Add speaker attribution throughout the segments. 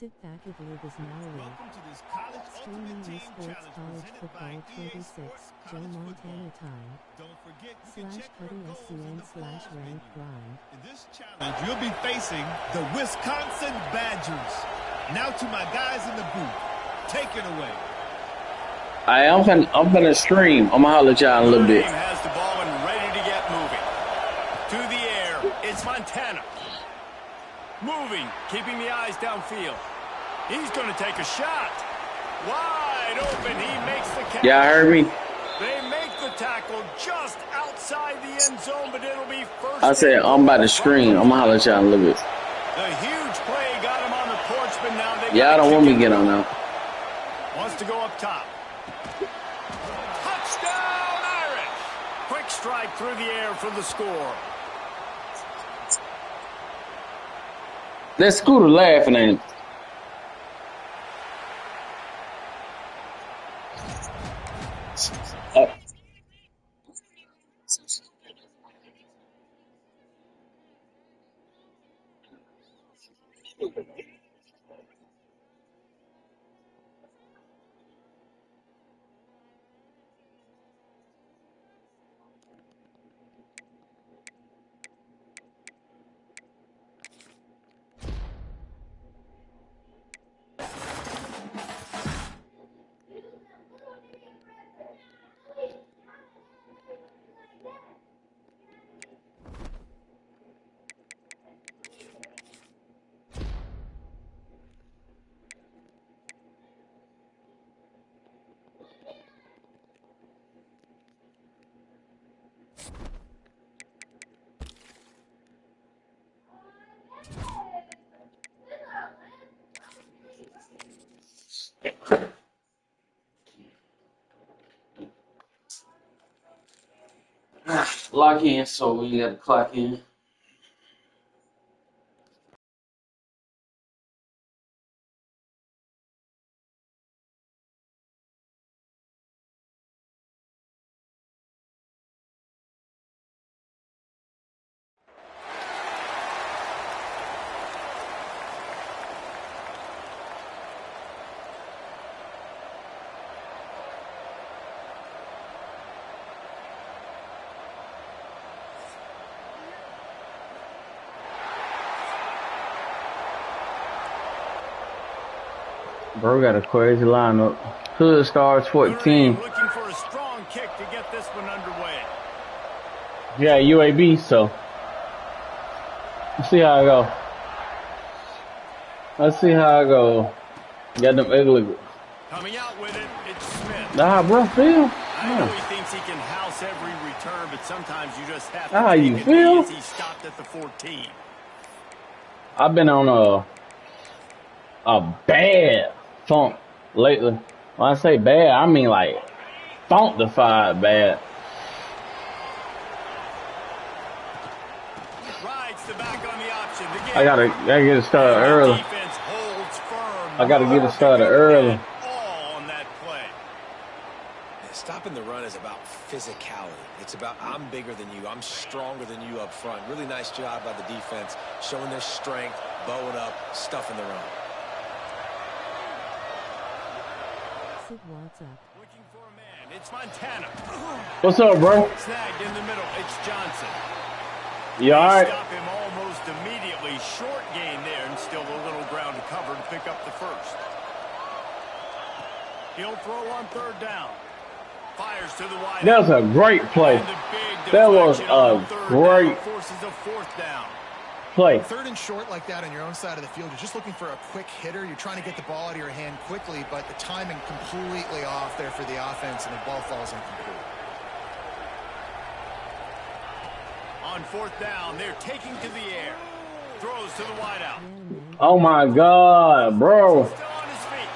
Speaker 1: Sit back, it league is now live.
Speaker 2: Welcome to this college
Speaker 1: Streaming
Speaker 2: ultimate team
Speaker 1: esports
Speaker 2: challenge
Speaker 1: college
Speaker 2: presented by
Speaker 1: football
Speaker 2: EA
Speaker 1: 26,
Speaker 2: Sports
Speaker 1: Joe
Speaker 2: College
Speaker 1: Montana
Speaker 2: Football.
Speaker 1: time.
Speaker 2: Don't forget you can check your
Speaker 1: /cutting
Speaker 2: goals in
Speaker 1: SCN
Speaker 2: the
Speaker 1: /
Speaker 2: pause
Speaker 1: rank
Speaker 2: menu.
Speaker 1: grind.
Speaker 2: In this challenge, you'll be facing the Wisconsin Badgers. Now to my guys in the booth. Take it away.
Speaker 3: I'm finna stream. I'm gonna holler at y'all in a little bit.
Speaker 4: Has the ball and ready to get moving. To the air, it's Montana. Moving, keeping the eyes downfield. He's going to take a shot. Wide open, he makes the catch.
Speaker 3: Y'all heard me?
Speaker 4: They make the tackle just outside the end zone, but it'll be first.
Speaker 3: I said I'm about to stream. I'm gonna holler at y'all in a little bit.
Speaker 4: The huge play got him on the porch, but now they
Speaker 3: Y'all don't want me to get on now.
Speaker 4: Wants to go up top. Touchdown, Irish! Quick strike through the air for the score.
Speaker 3: That Scooter laughing at him. Lock in, so we got to clock in. Bro got a crazy lineup. Hood stars 14.
Speaker 4: Looking for a strong kick to get this one underway.
Speaker 3: Yeah, UAB, so let's see how I go. Let's see how I go. Got them ugly.
Speaker 4: Coming out with it, it's Smith.
Speaker 3: Nah, bro, feel.
Speaker 4: I know he thinks he can house every return, but sometimes you just have to
Speaker 3: How
Speaker 4: take
Speaker 3: you
Speaker 4: it
Speaker 3: feel?
Speaker 4: as he stopped at the 14.
Speaker 3: I've been on a bad funk lately. When I say bad, I mean like funkified bad.
Speaker 4: Rides the back on the option.
Speaker 3: I gotta get it started early.
Speaker 4: Defense holds firm.
Speaker 3: I gotta get it started early.
Speaker 4: All on that play.
Speaker 5: Stopping the run is about physicality. It's about I'm bigger than you. I'm stronger than you up front. Really nice job by the defense, showing their strength, bowing up, stuffing the run.
Speaker 1: What's up?
Speaker 4: Looking for a man. It's Montana.
Speaker 3: What's up, bro?
Speaker 4: Snagged in the middle. It's Johnson.
Speaker 3: You alright?
Speaker 4: Stop him almost immediately. Short gain there, and still a little ground to cover to pick up the first. He'll throw on third down. Fires to the wide.
Speaker 3: That was a great play. That was a great
Speaker 4: forces a fourth down.
Speaker 3: play.
Speaker 6: Third and short like that on your own side of the field, you're just looking for a quick hitter. You're trying to get the ball out of your hand quickly, but the timing completely off there for the offense, and the ball falls incomplete.
Speaker 4: On fourth down, they're taking to the air. Throws to the wideout.
Speaker 3: Oh my God, bro.
Speaker 4: Still on his feet.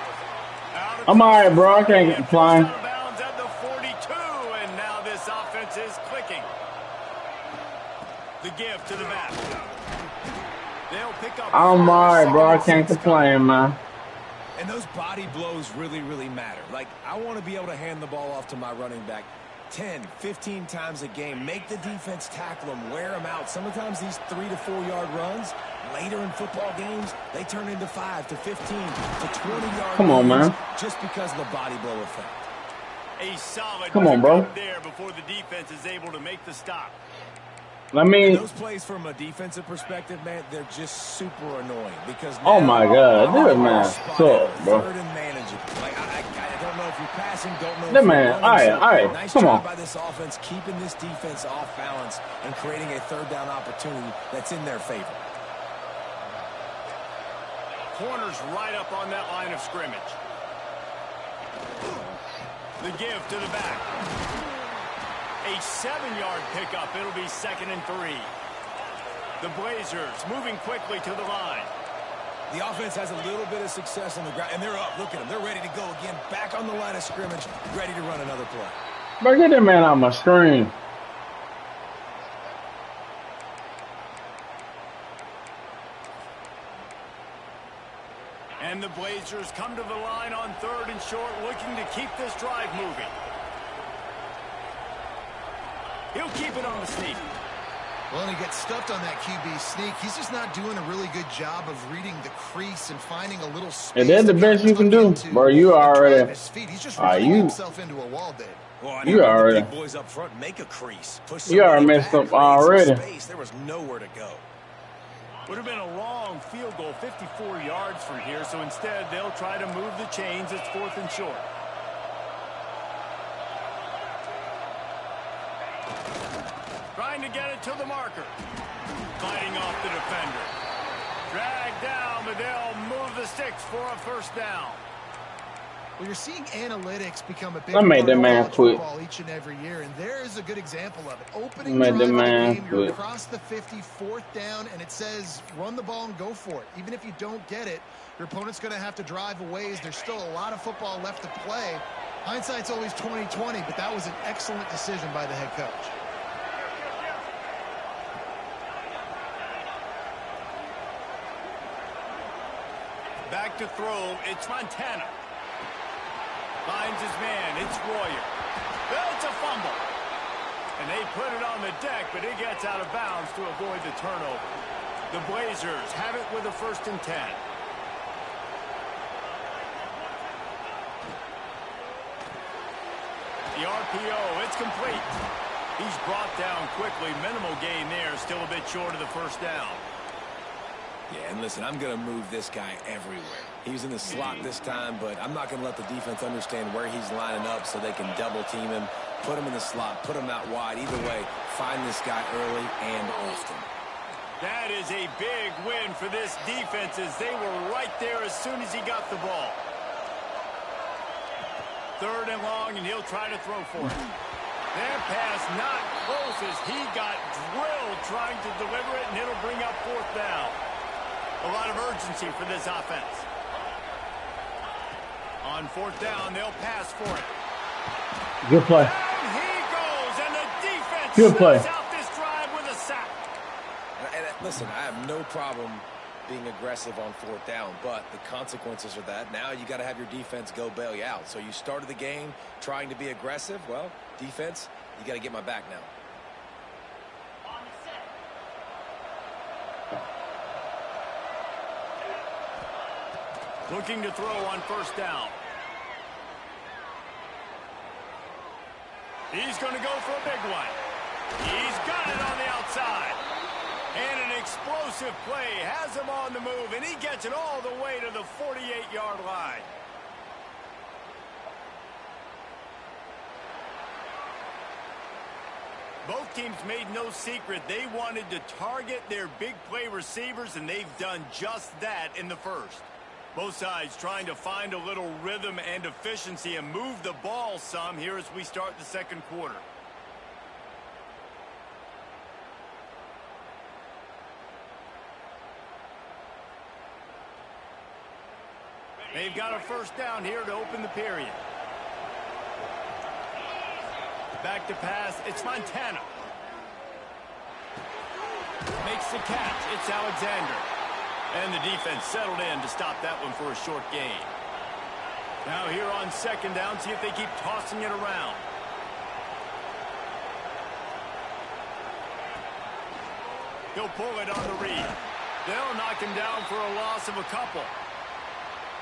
Speaker 3: I'm alright, bro. I can't get flying.
Speaker 4: Out of bounds at the 42, and now this offense is clicking. The give to the back. They'll pick up.
Speaker 3: I'm alright, bro. I can't complain, man.
Speaker 5: And those body blows really, really matter. Like, I want to be able to hand the ball off to my running back 10, 15 times a game. Make the defense tackle them, wear them out. Sometimes these 3 to 4 yard runs later in football games, they turn into 5 to 15 to 20-yard
Speaker 3: Come on,
Speaker 5: gains
Speaker 3: man.
Speaker 5: just because of the body blow effect.
Speaker 4: A solid
Speaker 3: Come on, bro.
Speaker 4: pickup there before the defense is able to make the stop.
Speaker 3: I mean,
Speaker 5: And those plays from a defensive perspective, man, they're just super annoying because
Speaker 3: oh
Speaker 5: now
Speaker 3: my God,
Speaker 5: you
Speaker 3: this
Speaker 5: get
Speaker 3: man
Speaker 5: more spot
Speaker 3: suck,
Speaker 5: out,
Speaker 3: bro.
Speaker 5: third and manageable. Like, I don't know if you're passing, don't know
Speaker 3: That
Speaker 5: if you're
Speaker 3: man,
Speaker 5: running.
Speaker 3: all
Speaker 5: So
Speaker 3: right,
Speaker 5: nice
Speaker 3: come
Speaker 5: job
Speaker 3: on.
Speaker 5: by this offense keeping this defense off balance and creating a third down opportunity that's in their favor.
Speaker 4: Corner's right up on that line of scrimmage. The give to the back. A 7-yard pickup. It'll be 2nd and 3. The Blazers moving quickly to the line.
Speaker 5: The offense has a little bit of success on the ground, and they're up. Look at them. They're ready to go again. Back on the line of scrimmage, ready to run another play.
Speaker 3: Bro, get that man out my screen.
Speaker 4: And the Blazers come to the line on 3rd and short, looking to keep this drive moving. He'll keep it on the sneak.
Speaker 6: Well, and he gets stuffed on that QB sneak. He's just not doing a really good job of reading the crease and finding a little space.
Speaker 3: If that's the best you can do, bro, you already.
Speaker 6: He's just running himself into a wall, Dave.
Speaker 5: Well, I
Speaker 3: You already.
Speaker 5: the big boys up front make a crease. Push
Speaker 3: You already
Speaker 5: somebody
Speaker 3: messed
Speaker 5: back,
Speaker 3: up
Speaker 5: create some
Speaker 3: already.
Speaker 5: space. There was nowhere to go.
Speaker 4: Would have been a long field goal, 54 yards from here, so instead they'll try to move the chains. It's 4th and short. Trying to get it to the marker. Fighting off the defender. Dragged down, but they'll move the sticks for a 1st down.
Speaker 6: Well, you're seeing analytics become a big
Speaker 3: I made
Speaker 6: part
Speaker 3: that
Speaker 6: of
Speaker 3: man
Speaker 6: college
Speaker 3: quit.
Speaker 6: football each and every year, and there is a good example of it. Opening
Speaker 3: Made
Speaker 6: drive
Speaker 3: that
Speaker 6: of the
Speaker 3: man
Speaker 6: game, you're
Speaker 3: quit.
Speaker 6: across the 50, 4th down, and it says run the ball and go for it. Even if you don't get it, your opponent's going to have to drive a ways. There's still a lot of football left to play. Hindsight's always 20/20, but that was an excellent decision by the head coach.
Speaker 4: Back to throw. It's Montana. Finds his man. It's Royer. Well, it's a fumble. And they put it on the deck, but it gets out of bounds to avoid the turnover. The Blazers have it with a 1st and 10. The RPO, it's complete. He's brought down quickly. Minimal gain there. Still a bit short of the 1st down.
Speaker 5: Yeah, and listen, I'm going to move this guy everywhere. He's in the slot this time, but I'm not going to let the defense understand where he's lining up so they can double team him, put him in the slot, put him out wide. Either way, find this guy early and often.
Speaker 4: That is a big win for this defense as they were right there as soon as he got the ball. 3rd and long, and he'll try to throw for it. That pass not close as he got drilled trying to deliver it, and it'll bring up 4th down. A lot of urgency for this offense. On 4th down, they'll pass for it.
Speaker 3: Good play.
Speaker 4: Down he goes, and the defense
Speaker 3: Good play.
Speaker 4: shuts out this drive with a sack.
Speaker 5: And listen, I have no problem being aggressive on 4th down, but the consequences of that, now you got to have your defense go bail you out. So you started the game trying to be aggressive. Well, defense, you got to get my back now.
Speaker 4: Looking to throw on 1st down. He's going to go for a big one. He's got it on the outside. And an explosive play has him on the move, and he gets it all the way to the 48-yard line. Both teams made no secret they wanted to target their big play receivers, and they've done just that in the 1st. Both sides trying to find a little rhythm and efficiency and move the ball some here as we start the 2nd quarter. They've got a 1st down here to open the period. Back to pass. It's Montana. Makes the catch. It's Alexander. And the defense settled in to stop that one for a short gain. Now here on 2nd down, see if they keep tossing it around. He'll pull it on the read. They'll knock him down for a loss of a couple.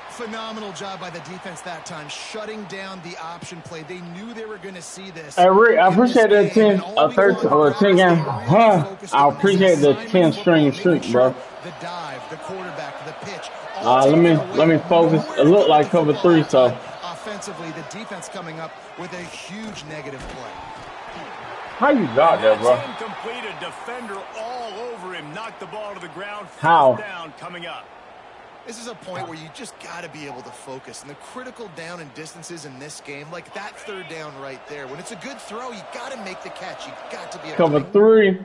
Speaker 6: Phenomenal job by the defense that time, shutting down the option play. They knew they were going to see this.
Speaker 3: Hey, Rick, I
Speaker 6: in this
Speaker 3: appreciate that
Speaker 6: game,
Speaker 3: 10,
Speaker 6: and all week
Speaker 3: 13,
Speaker 6: long
Speaker 3: or
Speaker 6: in
Speaker 3: 10
Speaker 6: practice,
Speaker 3: game.
Speaker 6: they really focused
Speaker 3: I
Speaker 6: on this
Speaker 3: appreciate the
Speaker 6: assignment
Speaker 3: 10
Speaker 6: football,
Speaker 3: string
Speaker 6: making
Speaker 3: streak,
Speaker 6: sure
Speaker 3: bro.
Speaker 6: the dive, the quarterback, the pitch, all
Speaker 3: Let
Speaker 6: taken
Speaker 3: me
Speaker 6: away.
Speaker 3: focus.
Speaker 6: Nowhere
Speaker 3: It
Speaker 6: to
Speaker 3: looked
Speaker 6: go with
Speaker 3: like
Speaker 6: the
Speaker 3: cover
Speaker 6: football
Speaker 3: 3,
Speaker 6: that time.
Speaker 3: so.
Speaker 6: Offensively, the defense coming up with a huge negative play.
Speaker 3: How you got that,
Speaker 4: That's
Speaker 3: bro?
Speaker 4: incomplete. A defender all over him. Knocked the ball to the ground.
Speaker 3: How?
Speaker 4: Fourth down coming up.
Speaker 6: This is a point where you just got to be able to focus. And the critical down and distances in this game, like that third down right there, when it's a good throw, you got to make the catch. You got to be able
Speaker 3: Cover
Speaker 6: to make
Speaker 3: 3.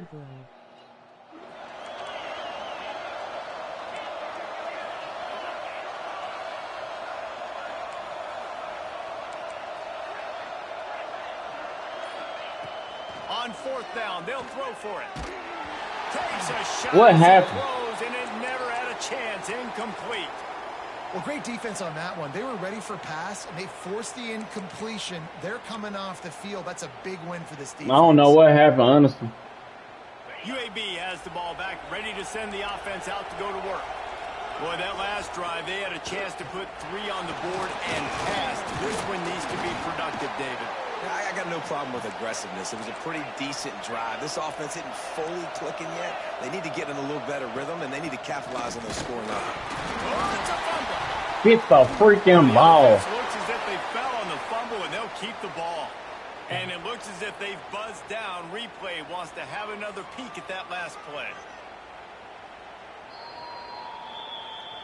Speaker 4: On fourth down, they'll throw for it. Takes a shot.
Speaker 3: What
Speaker 4: as he
Speaker 3: happened?
Speaker 4: throws, and it never had a chance. Incomplete.
Speaker 6: Well, great defense on that one. They were ready for pass, and they forced the incompletion. They're coming off the field. That's a big win for this defense.
Speaker 3: I don't know what happened, honestly.
Speaker 4: UAB has the ball back, ready to send the offense out to go to work. Boy, that last drive, they had a chance to put 3 on the board and pass. This one needs to be productive, David.
Speaker 5: I got no problem with aggressiveness. It was a pretty decent drive. This offense isn't fully clicking yet. They need to get in a little better rhythm, and they need to capitalize on those scoring opportunities.
Speaker 4: Oh, it's a fumble.
Speaker 3: Get the freaking ball.
Speaker 4: It looks as if they fell on the fumble, and they'll keep the ball. And it looks as if they've buzzed down. Replay wants to have another peek at that last play.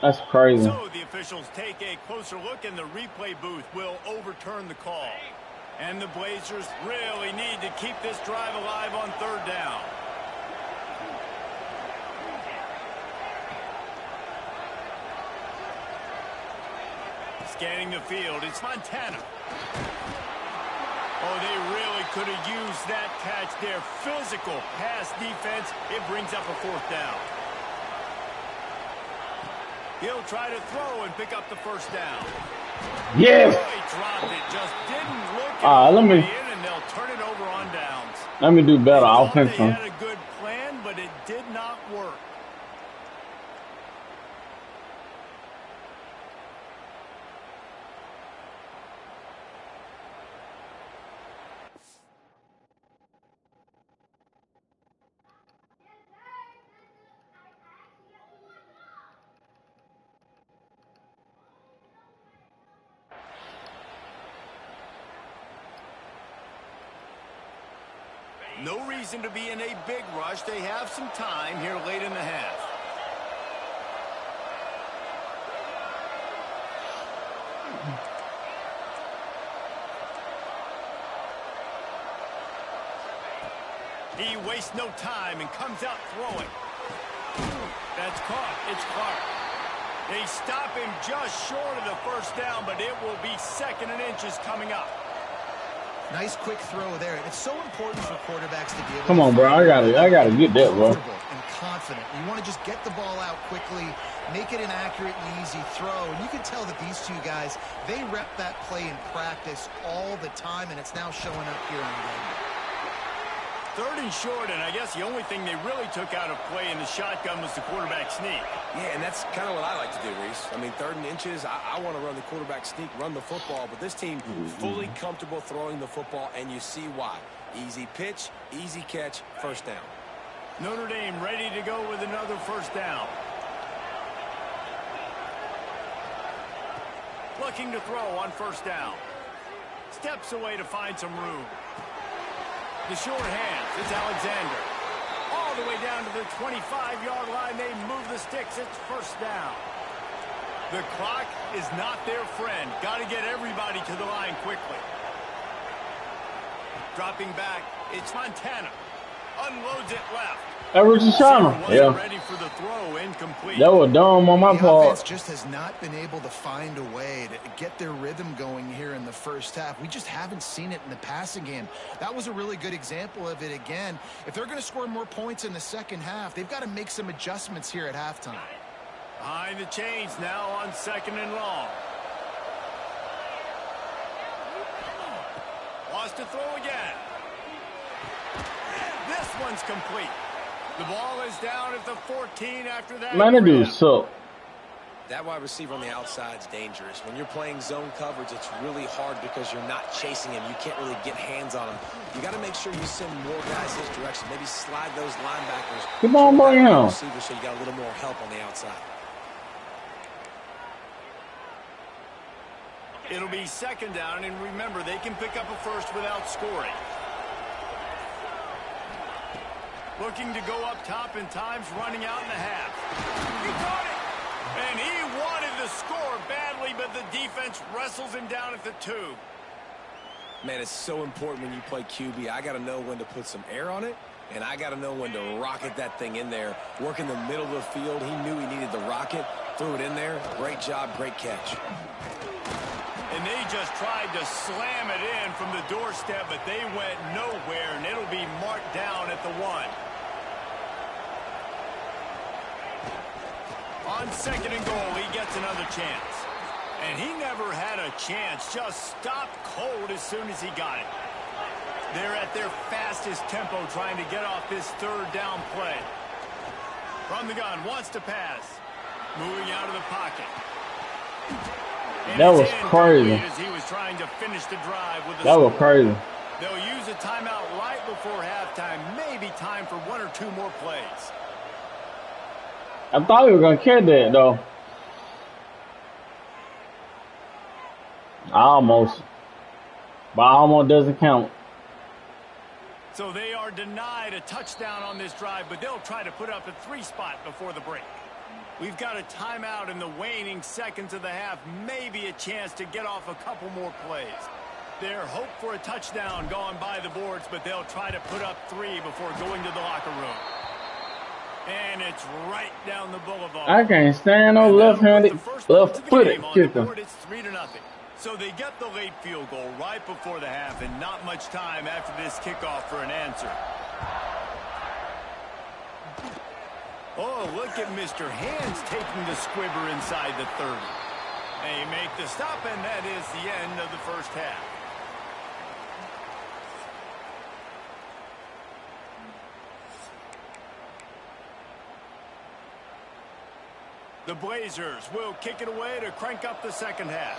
Speaker 3: That's crazy.
Speaker 4: So the officials take a closer look, and the replay booth will overturn the call. And the Blazers really need to keep this drive alive on third down. Scanning the field, it's Montana. Oh, they really could have used that catch there. Physical pass defense. It brings up a fourth down. He'll try to throw and pick up the first down.
Speaker 3: Yes.
Speaker 4: Really dropped it. Just didn't look at
Speaker 3: Let me.
Speaker 4: in, and they'll turn it over on downs.
Speaker 3: Let me do better
Speaker 4: They thought
Speaker 3: offensively.
Speaker 4: They had a good plan, but it did not work. No reason to be in a big rush. They have some time here late in the half. He wastes no time and comes out throwing. That's caught. It's Clark. They stop him just short of the first down, but it will be 2nd and inches coming up.
Speaker 6: Nice quick throw there. It's so important for quarterbacks to be able
Speaker 3: Come
Speaker 6: to
Speaker 3: on, bro. I gotta get that, bro.
Speaker 6: comfortable and confident. You want to just get the ball out quickly, make it an accurate and easy throw. And you can tell that these two guys, they rep that play in practice all the time, and it's now showing up here on the game.
Speaker 4: 3rd and short, and I guess the only thing they really took out of play in the shotgun was the quarterback sneak.
Speaker 5: Yeah, and that's kind of what I like to do, Reese. I mean, 3rd and inches, I want to run the quarterback sneak, run the football, but this team fully comfortable throwing the football, and you see why. Easy pitch, easy catch, first down.
Speaker 4: Notre Dame ready to go with another first down. Looking to throw on first down. Steps away to find some room. The short hands, it's Alexander. All the way down to the 25-yard line, they move the sticks, it's first down. The clock is not their friend. Got to get everybody to the line quickly. Dropping back, it's Montana. Unloads it left.
Speaker 3: That was Shoshana. Yeah.
Speaker 4: Ready for the throw, incomplete.
Speaker 3: That was dumb on my
Speaker 6: The
Speaker 3: part.
Speaker 6: offense just has not been able to find a way to get their rhythm going here in the first half. We just haven't seen it in the passing game. That was a really good example of it again. If they're going to score more points in the second half, they've got to make some adjustments here at halftime.
Speaker 4: Behind the chains now on 2nd and long. Wants to throw again. This one's complete. The ball is down at the 14 after that.
Speaker 3: Man, that dude
Speaker 4: grab.
Speaker 3: suck.
Speaker 5: That wide receiver on the outside is dangerous. When you're playing zone coverage, it's really hard because you're not chasing him. You can't really get hands on him. You got to make sure you send more guys his direction. Maybe slide those linebackers.
Speaker 3: Keep on bringing him.
Speaker 5: Receiver so you got a little more help on the outside.
Speaker 4: It'll be second down, and remember, they can pick up a first without scoring. Looking to go up top, and time's running out in the half. He got it! And he wanted to score badly, but the defense wrestles him down at the 2.
Speaker 5: Man, it's so important when you play QB. I got to know when to put some air on it, and I got to know when to rocket that thing in there. Work in the middle of the field. He knew he needed the rocket, threw it in there. Great job, great catch.
Speaker 4: And they just tried to slam it in from the doorstep, but they went nowhere, and it'll be marked down at the 1. On second and goal, he gets another chance. And he never had a chance, just stopped cold as soon as he got it. They're at their fastest tempo trying to get off this third down play. From the gun, wants to pass. Moving out of the pocket. And
Speaker 3: That was
Speaker 4: it's in
Speaker 3: crazy.
Speaker 4: as he was trying to finish the drive with the
Speaker 3: That was
Speaker 4: score.
Speaker 3: crazy.
Speaker 4: They'll use a timeout right before halftime. Maybe time for 1 or 2 more plays.
Speaker 3: I thought we were gonna carry that though. Almost. But almost doesn't count.
Speaker 4: So they are denied a touchdown on this drive, but they'll try to put up a 3 spot before the break. We've got a timeout in the waning seconds of the half. Maybe a chance to get off a couple more plays. Their hope for a touchdown gone by the boards, but they'll try to put up 3 before going to the locker room. And it's right down the boulevard.
Speaker 3: I can't stand no left-handed, left-footed kicker.
Speaker 4: It's 3-0. So they get the late field goal right before the half, and not much time after this kickoff for an answer. Oh, look at Mr. Hands taking the squibber inside the 30. They make the stop, and that is the end of the first half. The Blazers will kick it away to crank up the second half.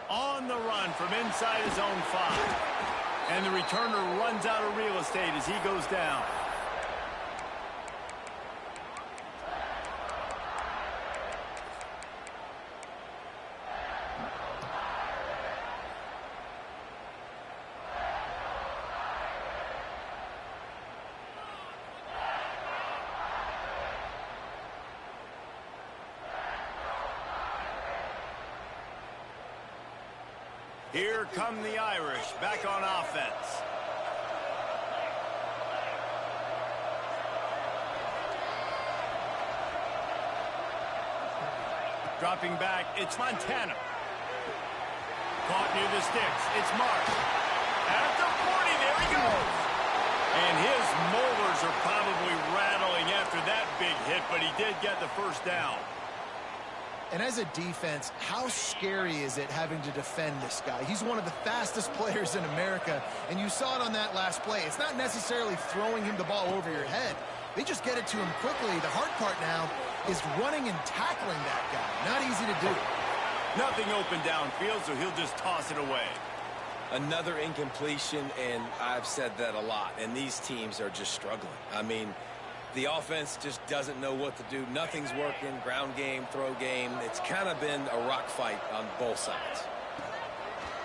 Speaker 4: On the run from inside his own 5. And the returner runs out of real estate as he goes down. Here come the Irish back on offense. Dropping back, it's Montana. Caught near the sticks, it's Mark. At the 40, there he goes. And his molars are probably rattling after that big hit, but he did get the first down.
Speaker 6: And as a defense, how scary is it having to defend this guy? He's one of the fastest players in America, and you saw it on that last play. It's not necessarily throwing him the ball over your head. They just get it to him quickly. The hard part now is running and tackling that guy. Not easy to do.
Speaker 4: Nothing open downfield, so he'll just toss it away.
Speaker 5: Another incompletion, and I've said that a lot, and these teams are just struggling. I mean, the offense just doesn't know what to do. Nothing's working. Ground game, throw game. It's kind of been a rock fight on both sides.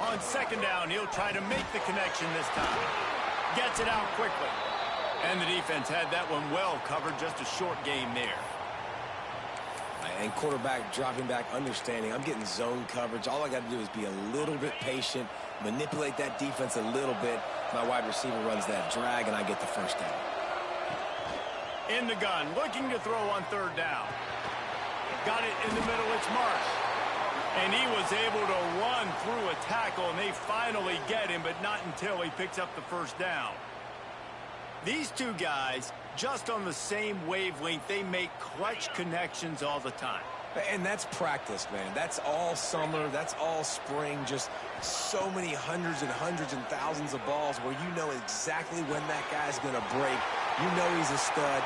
Speaker 4: On second down, he'll try to make the connection this time. Gets it out quickly. And the defense had that one well covered. Just a short game there.
Speaker 5: And quarterback dropping back, understanding I'm getting zone coverage. All I got to do is be a little bit patient, manipulate that defense a little bit. My wide receiver runs that drag, and I get the first down.
Speaker 4: In the gun, looking to throw on third down. Got it in the middle, it's Marsh. And he was able to run through a tackle, and they finally get him, but not until he picks up the first down. These two guys Just on the same wavelength, they make clutch connections all the time.
Speaker 5: And that's practice, man. That's all summer. That's all spring. Just so many hundreds and thousands of balls where you know exactly when that guy's going to break. You know he's a stud.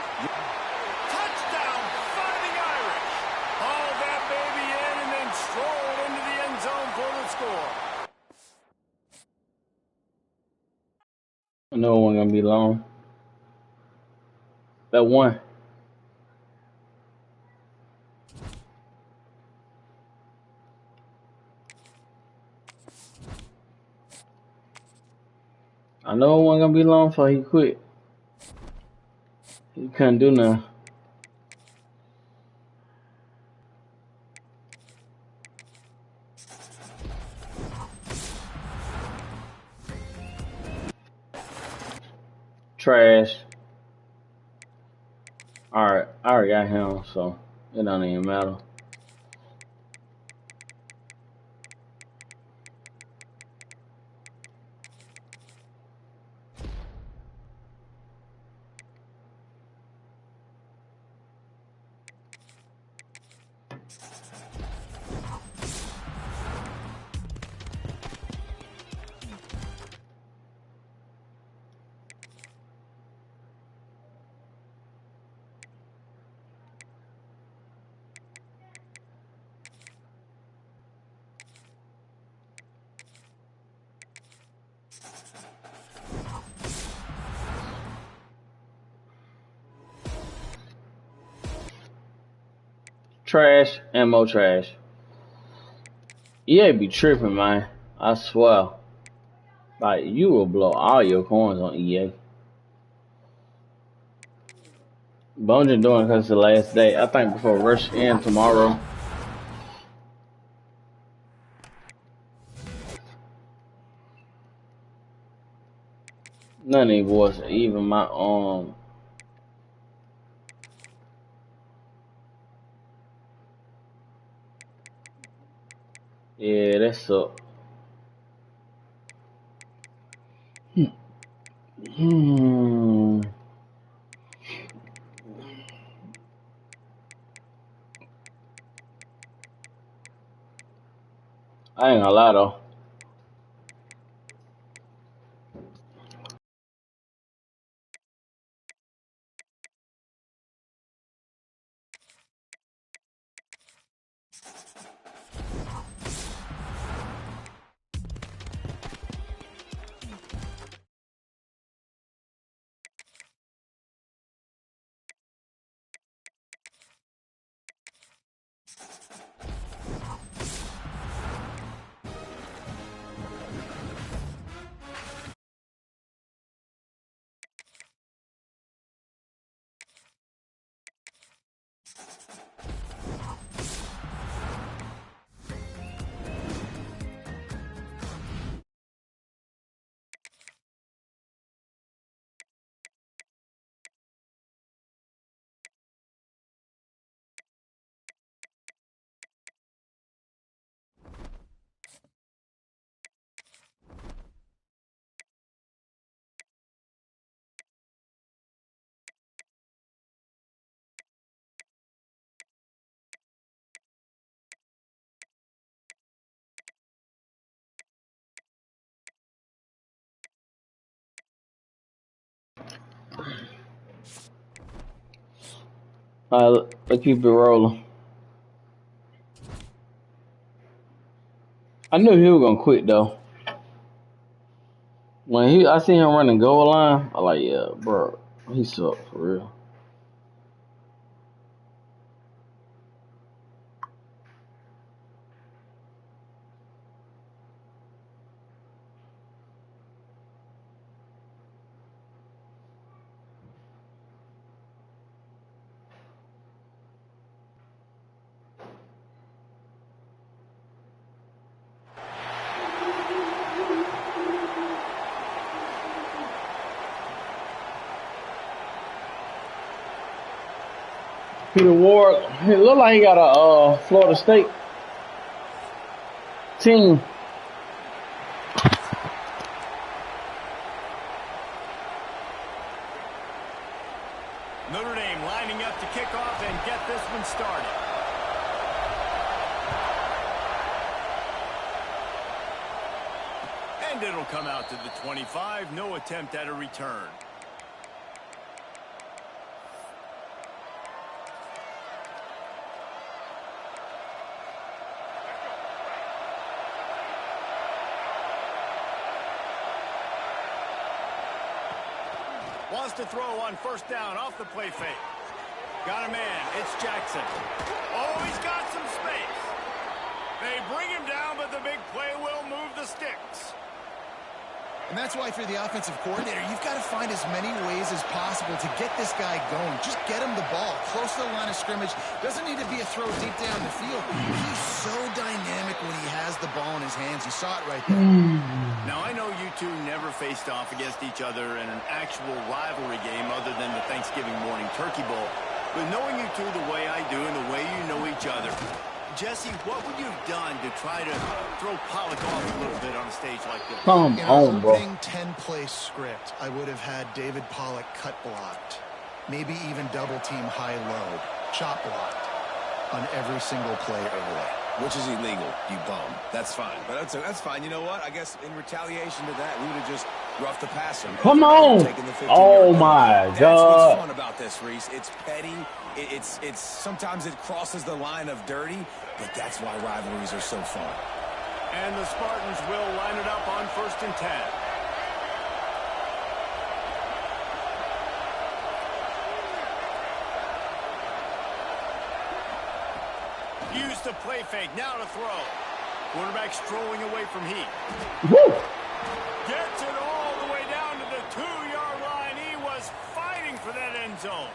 Speaker 4: Touchdown, Fighting Irish. Hauled that baby in and then strolled into the end zone for the score.
Speaker 3: I know it wasn't gonna be long. That one. I know it wasn't gonna be long before he quit. He couldn't do nothing. Trash. Alright, I already got him, so it don't even matter. Trash and more trash. EA be tripping, man. I swear. Like, you will blow all your coins on EA. But I'm just doing it because it's the last day. I think before rush in tomorrow. None of these boys, even my yeah, that suck. I ain't gonna lie though. Let's keep it rolling. I knew he was gonna quit though. When I seen him running goal line, I like, yeah, bro, he sucked for real. Peter Ward, it looked like he got a Florida State team.
Speaker 4: Notre Dame lining up to kick off and get this one started. And it'll come out to the 25. No attempt at a return. Wants to throw on first down off the play fake. Got a man. It's Jackson. Oh, he's got some space. They bring him down, but the big play will move the sticks.
Speaker 6: And that's why, if you're the offensive coordinator, you've got to find as many ways as possible to get this guy going. Just get him the ball close to the line of scrimmage. Doesn't need to be a throw deep down the field. He's so dynamic when he has the ball in his hands. You saw it right there.
Speaker 4: Now, I know you two never faced off against each other in an actual rivalry game other than the Thanksgiving morning Turkey Bowl. But knowing you two the way I do and the way you know each other, Jesse, what would you have done to try to throw Pollock off a little bit on a stage like this?
Speaker 3: Come
Speaker 6: In
Speaker 3: on,
Speaker 6: our
Speaker 3: bro.
Speaker 6: opening 10-play script, I would have had David Pollock cut blocked, maybe even double-team high-low, chop blocked on every single play early.
Speaker 5: Which is illegal, you bum. That's fine. But that's fine. You know what? I guess in retaliation to that, we would have just roughed the passer.
Speaker 3: Come on. Oh, my
Speaker 5: That's
Speaker 3: God.
Speaker 5: what's fun about this, Reese. It's petty. It's sometimes it crosses the line of dirty, but that's why rivalries are so fun.
Speaker 4: And the Spartans will line it up on 1st and 10. Use the play fake. Now to throw. Quarterback strolling away from heat.
Speaker 3: Woo.
Speaker 4: Gets it all the way down to the 2-yard line. He was fighting for that end zone.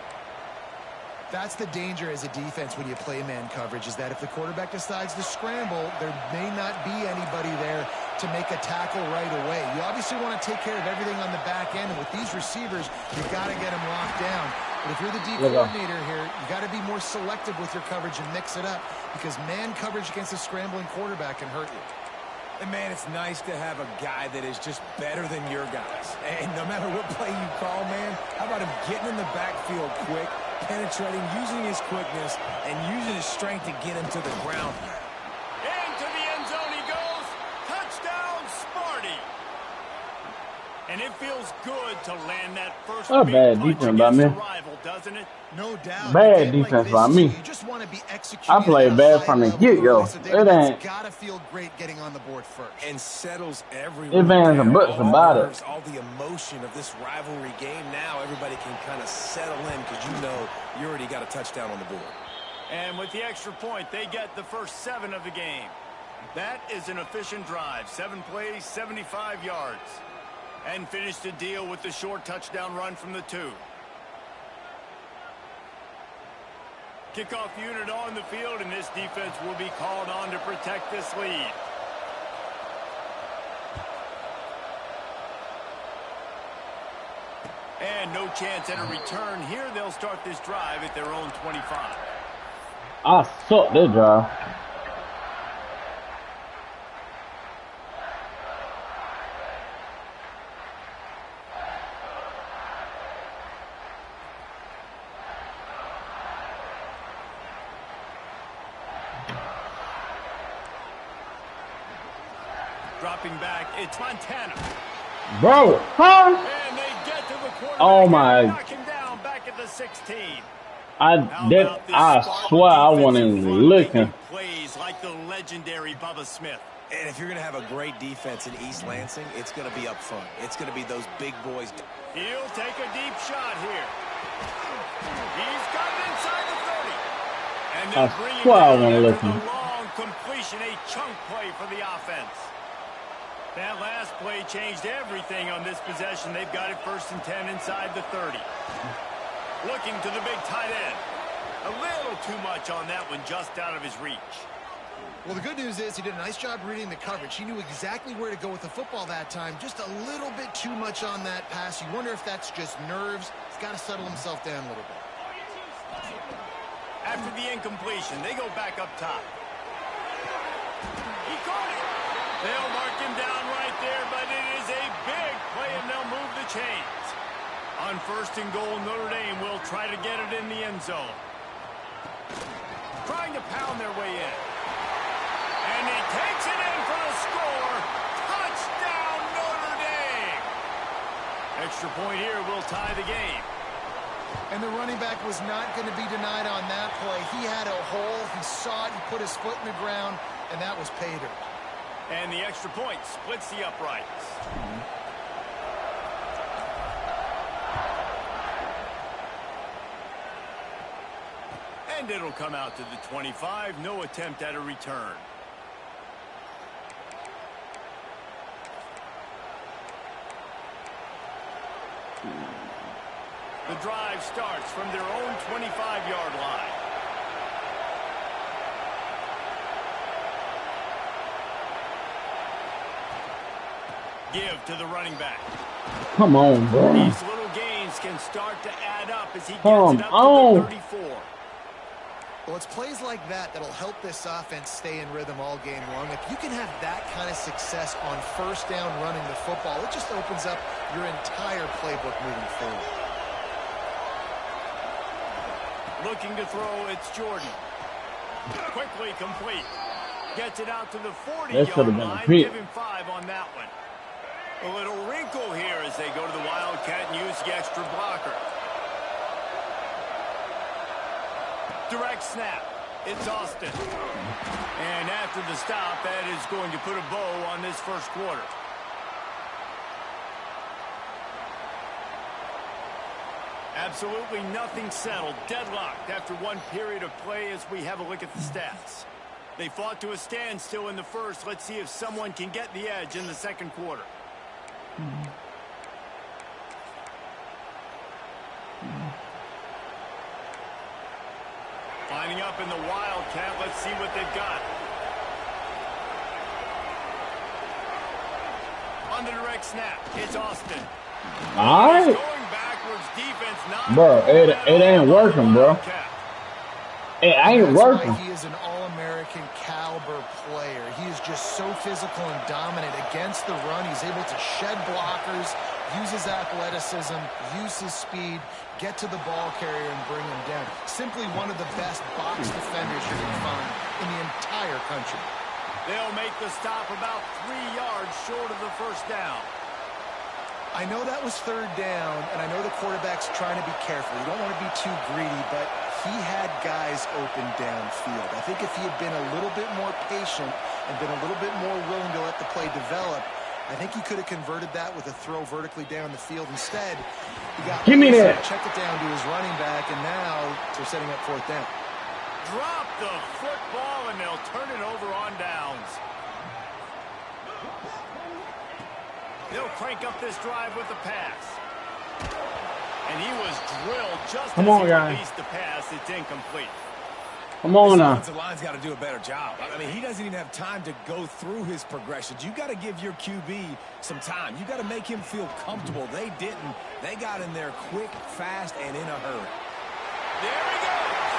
Speaker 6: That's the danger as a defense when you play man coverage, is that if the quarterback decides to scramble, there may not be anybody there to make a tackle right away. You obviously want to take care of everything on the back end, and with these receivers, you've got to get them locked down. But if you're the D coordinator here, you got to be more selective with your coverage and mix it up, because man coverage against a scrambling quarterback can hurt you.
Speaker 5: And, man, it's nice to have a guy that is just better than your guys. And no matter what play you call, man, how about him getting in the backfield quick, penetrating, using his quickness, and using his strength to get him to the ground.
Speaker 4: Into the end zone he goes. Touchdown, Sparty. And it feels good to land that first
Speaker 3: Oh,
Speaker 4: big
Speaker 3: bad
Speaker 4: punch
Speaker 3: defense by
Speaker 4: against
Speaker 3: me.
Speaker 4: a rival, doesn't it?
Speaker 6: No doubt.
Speaker 3: Bad
Speaker 6: A game like
Speaker 3: defense
Speaker 6: this,
Speaker 3: by me.
Speaker 6: You just want to be executing
Speaker 3: I played
Speaker 6: at a
Speaker 3: bad
Speaker 6: high
Speaker 3: from the
Speaker 6: level
Speaker 3: get-go.
Speaker 6: early, so David,
Speaker 3: It ain't.
Speaker 6: it's got to feel great getting on the board first.
Speaker 5: And settles
Speaker 3: It
Speaker 5: everyone
Speaker 3: bans
Speaker 5: down.
Speaker 3: some butts
Speaker 5: All the
Speaker 3: about it.
Speaker 5: nerves, all the emotion of this rivalry game. Now everybody can kind of settle in because you know you already got a touchdown on the board.
Speaker 4: And with the extra point, they get the first 7 of the game. That is an efficient drive. 7 plays, 75 yards. And finish the deal with the short touchdown run from the 2. Kickoff unit on the field, and this defense will be called on to protect this lead. And no chance at a return here. They'll start this drive at their own 25.
Speaker 3: I suck that drive.
Speaker 4: Dropping back, it's Montana.
Speaker 3: Bro, huh?
Speaker 4: And they get to the quarterback.
Speaker 3: Oh, my.
Speaker 4: And knock him down back at the 16.
Speaker 3: I swear I wasn't even looking.
Speaker 4: Plays like the legendary Bubba Smith.
Speaker 5: And if you're going to have a great defense in East Lansing, it's going to be up front. It's going to be those big boys.
Speaker 4: He'll take a deep shot here. He's got it inside the 30. And they'll bring him
Speaker 3: swear I
Speaker 4: down
Speaker 3: wasn't
Speaker 4: after
Speaker 3: looking.
Speaker 4: the long completion, a chunk play for the offense. That last play changed everything on this possession. They've got it 1st and 10 inside the 30. Looking to the big tight end. A little too much on that one, just out of his reach.
Speaker 6: Well, the good news is he did a nice job reading the coverage. He knew exactly where to go with the football that time. Just a little bit too much on that pass. You wonder if that's just nerves. He's got to settle himself down a little bit.
Speaker 4: After the incompletion, they go back up top. He caught it. They'll mark him down right there, but it is a big play, and they'll move the chains. On 1st First and goal, Notre Dame will try to get it in the end zone. Trying to pound their way in. And he takes it in for the score. Touchdown, Notre Dame. Extra point here will tie the game.
Speaker 6: And the running back was not going to be denied on that play. He had a hole. He saw it. He put his foot in the ground, and that was pay dirt.
Speaker 4: And the extra point splits the uprights. And it'll come out to the 25. No attempt at a return. The drive starts from their own 25-yard line. Give to the running back.
Speaker 3: Come on, bro.
Speaker 4: These little gains can start to add up as he gets it up to the 34.
Speaker 6: Well, it's plays like that that'll help this offense stay in rhythm all game long. If you can have that kind of success on first down running the football, it just opens up your entire playbook moving forward.
Speaker 4: Looking to throw, it's Jordan. Quickly complete. Gets it out to the 40-yard line. Give him 5 on that one. A little wrinkle here as they go to the Wildcat and use the extra blocker. Direct snap. It's Austin. And after the stop, that is going to put a bow on this first quarter. Absolutely nothing settled. Deadlocked after one period of play as we have a look at the stats. They fought to a standstill in the first. Let's see if someone can get the edge in the second quarter. Lining up in the Wildcat. Let's see what they've got. On the direct snap, it's Austin.
Speaker 3: All right.
Speaker 4: Going backwards, defense not.
Speaker 3: Bro, it ain't working, bro. It ain't working.
Speaker 6: He is an all-American caliber player. He is just so physical and dominant against the run. He's able to shed blockers, use his athleticism, use his speed, get to the ball carrier and bring him down. Simply one of the best box defenders you can find in the entire country.
Speaker 4: They'll make the stop about 3 yards short of the first down.
Speaker 6: I know that was third down, and I know the quarterback's trying to be careful. You don't want to be too greedy, but he had guys open downfield. I think if he had been a little bit more patient and been a little bit more willing to let the play develop, I think he could have converted that with a throw vertically down the field. Instead, he got
Speaker 3: Give me that.
Speaker 6: checked it down to his running back, and now they're setting up fourth down.
Speaker 4: Drop the football, and they'll turn it over on downs. They'll crank up this drive with the pass. And he was drilled just as he released the pass. It's incomplete.
Speaker 3: Come on now.
Speaker 5: The line's got to do a better job. I mean, he doesn't even have time to go through his progressions. You got to give your QB some time. You got to make him feel comfortable. They didn't. They got in there quick, fast, and in a hurry.
Speaker 4: There he goes.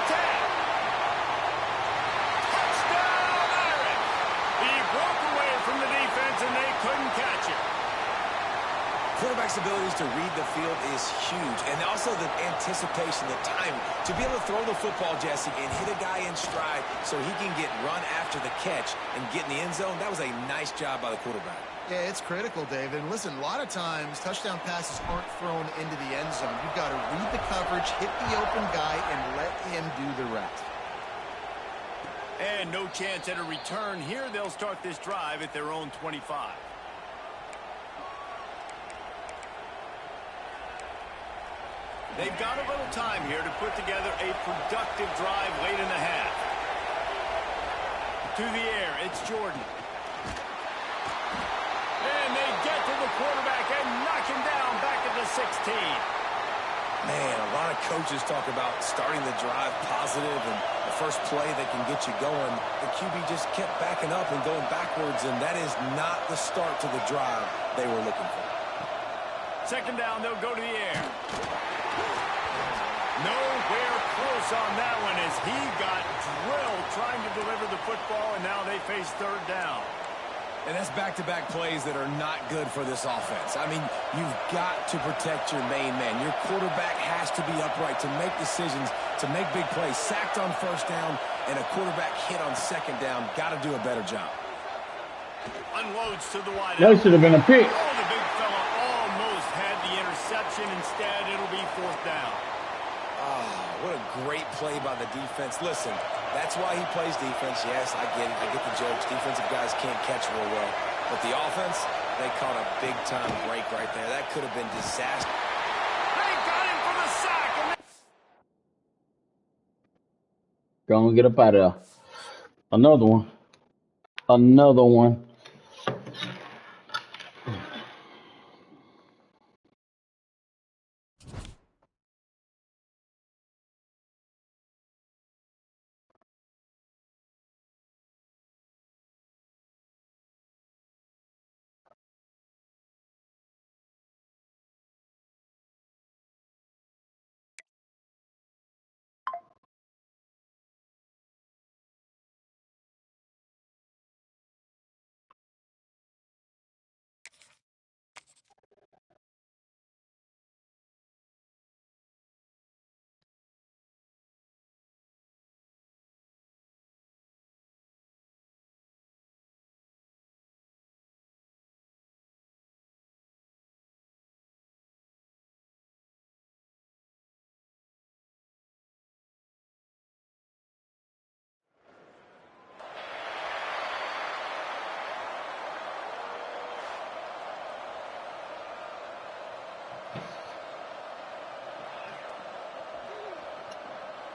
Speaker 4: Attack. Touchdown, Irish. He broke away from the defense, and they couldn't catch it.
Speaker 5: Quarterback's abilities to read the field is huge, and also the anticipation, the timing. To be able to throw the football, Jesse, and hit a guy in stride so he can get run after the catch and get in the end zone, that was a nice job by the quarterback.
Speaker 6: Yeah, it's critical, David. And listen, a lot of times touchdown passes aren't thrown into the end zone. You've got to read the coverage, hit the open guy, and let him do the rest.
Speaker 4: And no chance at a return here. They'll start this drive at their own 25. They've got a little time here to put together a productive drive late in the half. To the air, it's Jordan. And they get to the quarterback and knock him down back at the 16.
Speaker 5: Man, a lot of coaches talk about starting the drive positive and the first play that can get you going. The QB just kept backing up and going backwards, and that is not the start to the drive they were looking for.
Speaker 4: Second down, they'll go to the air. Nowhere close on that one as he got drilled trying to deliver the football, and now they face third down.
Speaker 5: And that's back-to-back plays that are not good for this offense. I mean, you've got to protect your main man. Your quarterback has to be upright to make decisions, to make big plays. Sacked on first down and a quarterback hit on second down. Got to do a better job.
Speaker 4: Unloads to the wide.
Speaker 3: That should have been a pick.
Speaker 4: Oh, the big fella almost had the interception. Instead, it'll be fourth down.
Speaker 5: What a great play by the defense. Listen, that's why he plays defense. Yes, I get it. I get the jokes. Defensive guys can't catch real well. But the offense, they caught a big-time break right there. That could have been disaster.
Speaker 4: They got him for the sack.
Speaker 3: Go and get up out of there. Another one. Another one.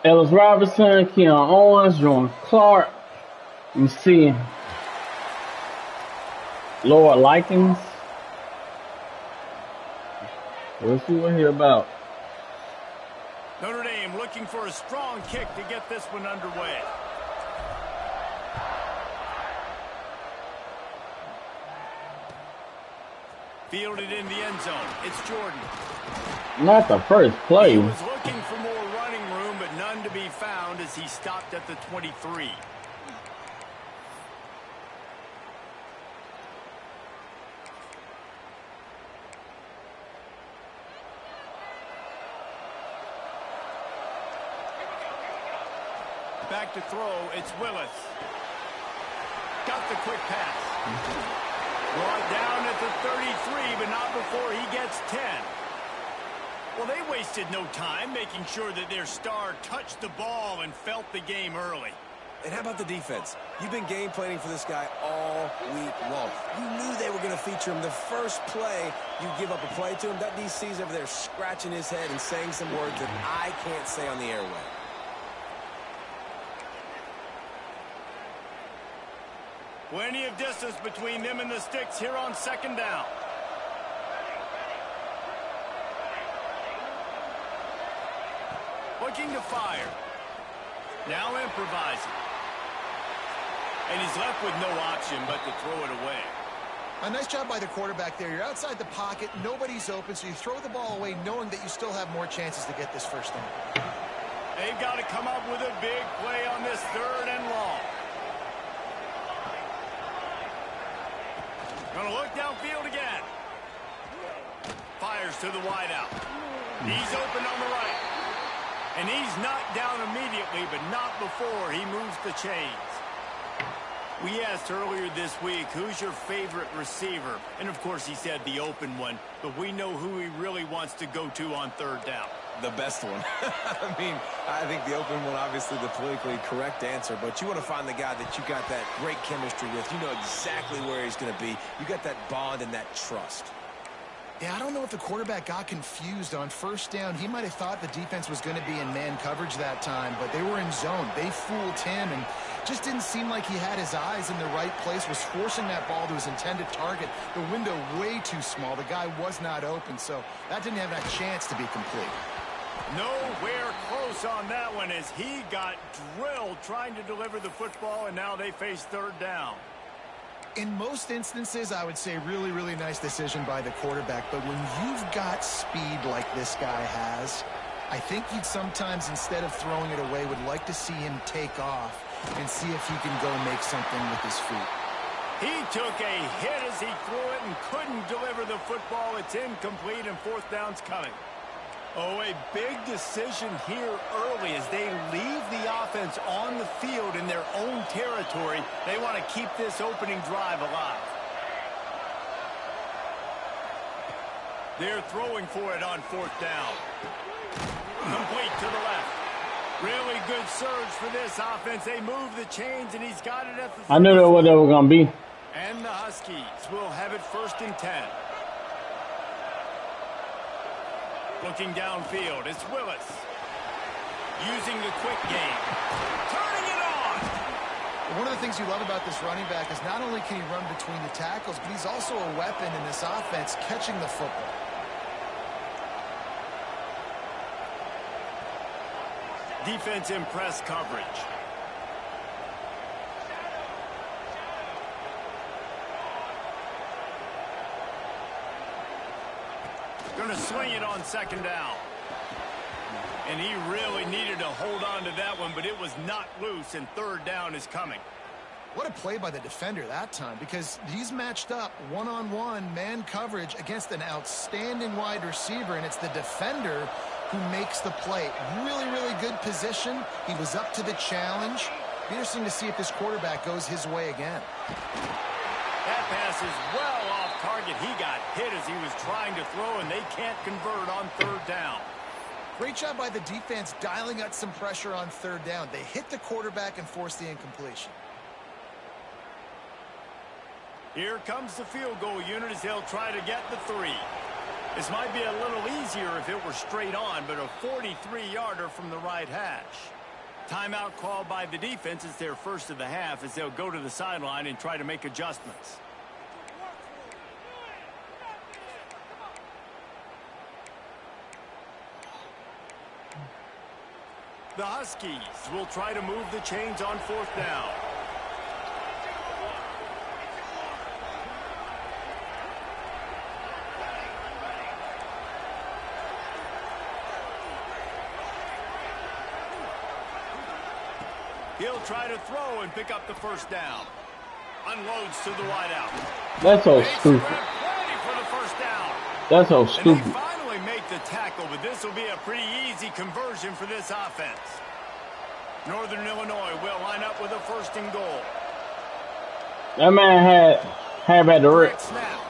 Speaker 3: Ellis Robinson, Keon Owens, Jordan Clark. Let me see. Lord Likens. We'll see what he's about.
Speaker 4: Notre Dame looking for a strong kick to get this one underway. Fielded in the end zone. It's Jordan.
Speaker 3: Not the first play.
Speaker 4: He was looking for more running room, but none to be found as he stopped at the 23. Back to throw, it's Willis. Got the quick pass. Brought down at the 33, but not before he gets 10. Well, they wasted no time making sure that their star touched the ball and felt the game early.
Speaker 5: And how about the defense? You've been game planning for this guy all week long. You knew they were going to feature him. The first play, you give up a play to him. That DC's over there scratching his head and saying some words that I can't say on the airway.
Speaker 4: Plenty of distance between them and the sticks here on second down. Looking to fire. Now improvising. And he's left with no option but to throw it away.
Speaker 6: A nice job by the quarterback there. You're outside the pocket. Nobody's open, so you throw the ball away knowing that you still have more chances to get this first down.
Speaker 4: They've got to come up with a big play on this third and long. Gonna look downfield again. Fires to the wideout. He's open on the right. And he's knocked down immediately, but not before he moves the chains. We asked earlier this week, who's your favorite receiver? And, of course, he said the open one. But we know who he really wants to go to on third down.
Speaker 5: The best one. I mean, I think the open one, obviously the politically correct answer, but you want to find the guy that you got that great chemistry with. You know exactly where he's going to be. You got that bond and that trust.
Speaker 6: Yeah, I don't know if the quarterback got confused on first down. He might have thought the defense was going to be in man coverage that time, but they were in zone. They fooled him and just didn't seem like he had his eyes in the right place, was forcing that ball to his intended target. The window way too small. The guy was not open, so that didn't have that chance to be complete.
Speaker 4: Nowhere close on that one as he got drilled trying to deliver the football, and now they face third down.
Speaker 6: In most instances, I would say really, really nice decision by the quarterback. But when you've got speed like this guy has, I think you'd sometimes, instead of throwing it away, would like to see him take off and see if he can go make something with his feet.
Speaker 4: He took a hit as he threw it and couldn't deliver the football. It's incomplete and fourth down's coming. Oh, a big decision here early as they leave the offense on the field in their own territory. They want to keep this opening drive alive. They're throwing for it on fourth down. Complete to the left. Really good surge for this offense. They move the chains, and he's got it at the 30.
Speaker 3: I knew that what they were going to be.
Speaker 4: And the Huskies will have it 1st and 10. Looking downfield, it's Willis. Using the quick game. Turning it on!
Speaker 6: One of the things you love about this running back is not only can he run between the tackles, but he's also a weapon in this offense catching the football.
Speaker 4: Defense in press coverage. Going to swing it on 2nd down. And he really needed to hold on to that one, but it was not loose, and 3rd down is coming.
Speaker 6: What a play by the defender that time, because he's matched up one-on-one man coverage against an outstanding wide receiver, and it's the defender who makes the play. Really, really good position. He was up to the challenge. Be interesting to see if this quarterback goes his way again.
Speaker 4: That pass is well off target. He got hit as he was trying to throw, and they can't convert on 3rd down.
Speaker 6: Great job by the defense dialing up some pressure on 3rd down. They hit the quarterback and forced the incompletion.
Speaker 4: Here comes the field goal unit as they'll try to get the 3. This might be a little easier if it were straight on, but a 43-yarder from the right hash. Timeout called by the defense. It's their 1st of the half as they'll go to the sideline and try to make adjustments. The Huskies will try to move the chains on 4th down. He'll try to throw and pick up the 1st down. Unloads to the wideout.
Speaker 3: That's so stupid.
Speaker 4: Plenty for the 1st down.
Speaker 3: That's so
Speaker 4: And
Speaker 3: stupid.
Speaker 4: they finally make the tackle, but this will be a pretty easy conversion for this offense. Northern Illinois will line up with a 1st and goal.
Speaker 3: That man had back the rip.
Speaker 4: Quick snap.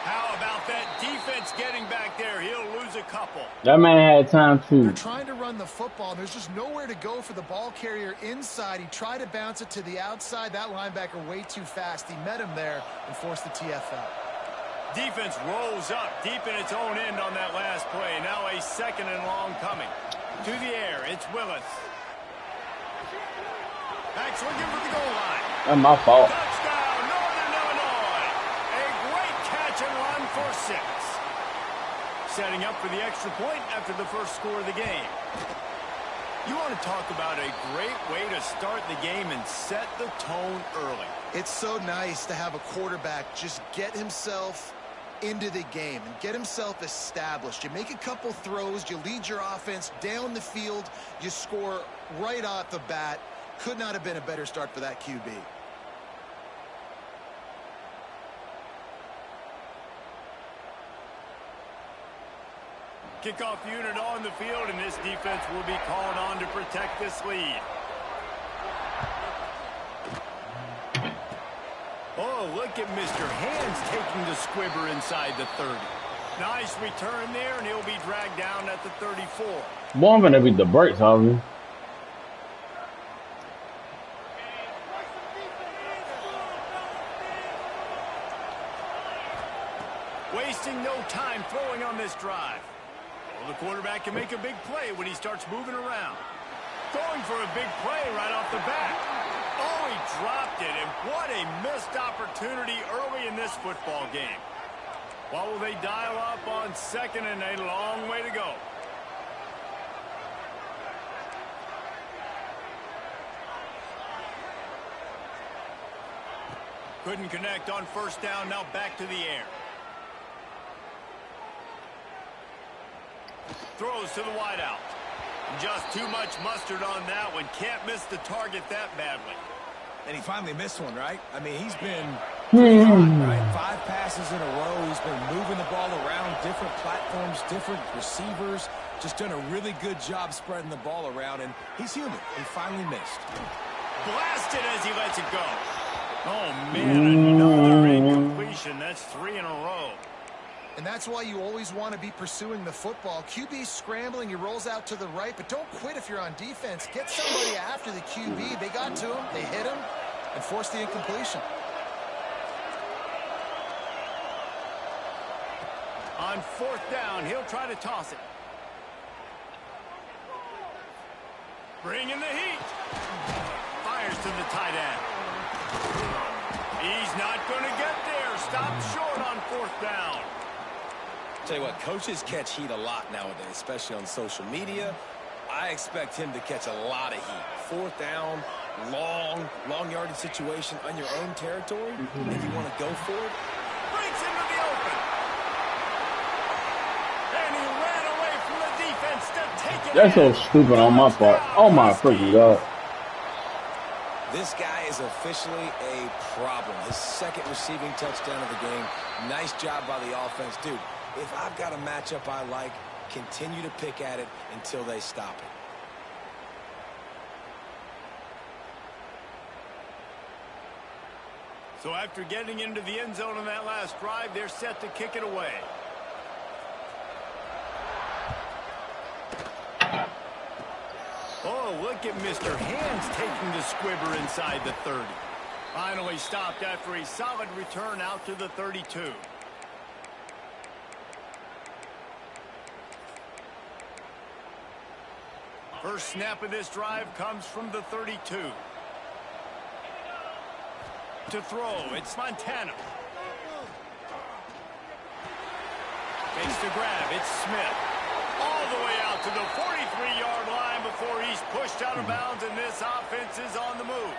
Speaker 4: How about that defense getting back there? He'll lose a couple.
Speaker 3: That man had time
Speaker 6: They're
Speaker 3: to.
Speaker 6: trying to run the football. There's just nowhere to go for the ball carrier inside. He tried to bounce it to the outside. That linebacker way too fast. He met him there and forced the TFL.
Speaker 4: Defense rolls up deep in its own end on that last play. Now a 2nd and long coming. To the air, it's Willis. Back swinging for the goal line.
Speaker 3: That's my fault.
Speaker 4: Touchdown, Northern Illinois. A great catch and run for 6. Setting up for the extra point after the 1st score of the game. You want to talk about a great way to start the game and set the tone early.
Speaker 6: It's so nice to have a quarterback just get himself into the game and get himself established. You make a couple throws, you lead your offense down the field, you score right off the bat. Could not have been a better start for that QB.
Speaker 4: Kickoff unit on the field, and this defense will be called on to protect this lead. Oh, look at Mr. Hands taking the squibber inside the 30. Nice return there, and he'll be dragged down at the 34.
Speaker 3: Boy, I'm gonna beat the brakes off you.
Speaker 4: Wasting no time throwing on this drive. Well, the quarterback can make a big play when he starts moving around. Going for a big play right off the bat. Oh, he dropped it, and what a missed opportunity early in this football game. What will they dial up on 2nd and a long way to go? Couldn't connect on 1st down, now back to the air. Throws to the wideout. Just too much mustard on that one. Can't miss the target that badly.
Speaker 5: And he finally missed one, right? I mean, he's been pretty hot, right? 5 passes in a row. He's been moving the ball around, different platforms, different receivers. Just done a really good job spreading the ball around, and he's human. He finally missed.
Speaker 4: Blasted as he lets it go. Oh, man, another incompletion. That's 3 in a row.
Speaker 6: And that's why you always want to be pursuing the football. QB's scrambling, he rolls out to the right, but don't quit if you're on defense. Get somebody after the QB. They got to him, they hit him, and forced the incompletion.
Speaker 4: On 4th down, he'll try to toss it. Bringing the heat. Fires to the tight end. He's not going to get there. Stopped short on 4th down.
Speaker 5: Tell you what, coaches catch heat a lot nowadays, especially on social media. I expect him to catch a lot of heat. 4th down, long yardage situation on your own territory. If you want to go for it.
Speaker 4: Breaks into the open. And he ran away from the defense to take it.
Speaker 3: That's so stupid on my part. Oh my freaking God.
Speaker 5: This guy is officially a problem. His 2nd receiving touchdown of the game. Nice job by the offense. Dude, if I've got a matchup I like, continue to pick at it until they stop it.
Speaker 4: So after getting into the end zone on that last drive, they're set to kick it away. Oh, look at Mr. Hands taking the squibber inside the 30. Finally stopped after a solid return out to the 32. First snap of this drive comes from the 32. To throw, it's Montana. Makes the grab, it's Smith. All the way out to the 43-yard line before he's pushed out of bounds, and this offense is on the move.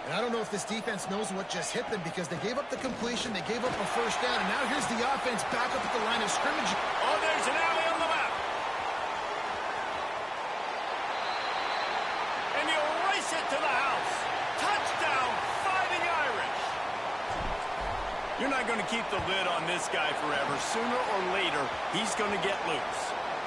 Speaker 6: And I don't know if this defense knows what just hit them because they gave up the completion, they gave up a 1st down, and now here's the offense back up at the line of scrimmage.
Speaker 4: Oh, there's an alley on the left. And he'll race it to the house. Touchdown, Fighting Irish. You're not going to keep the lid on this guy forever. Sooner or later, he's going to get loose.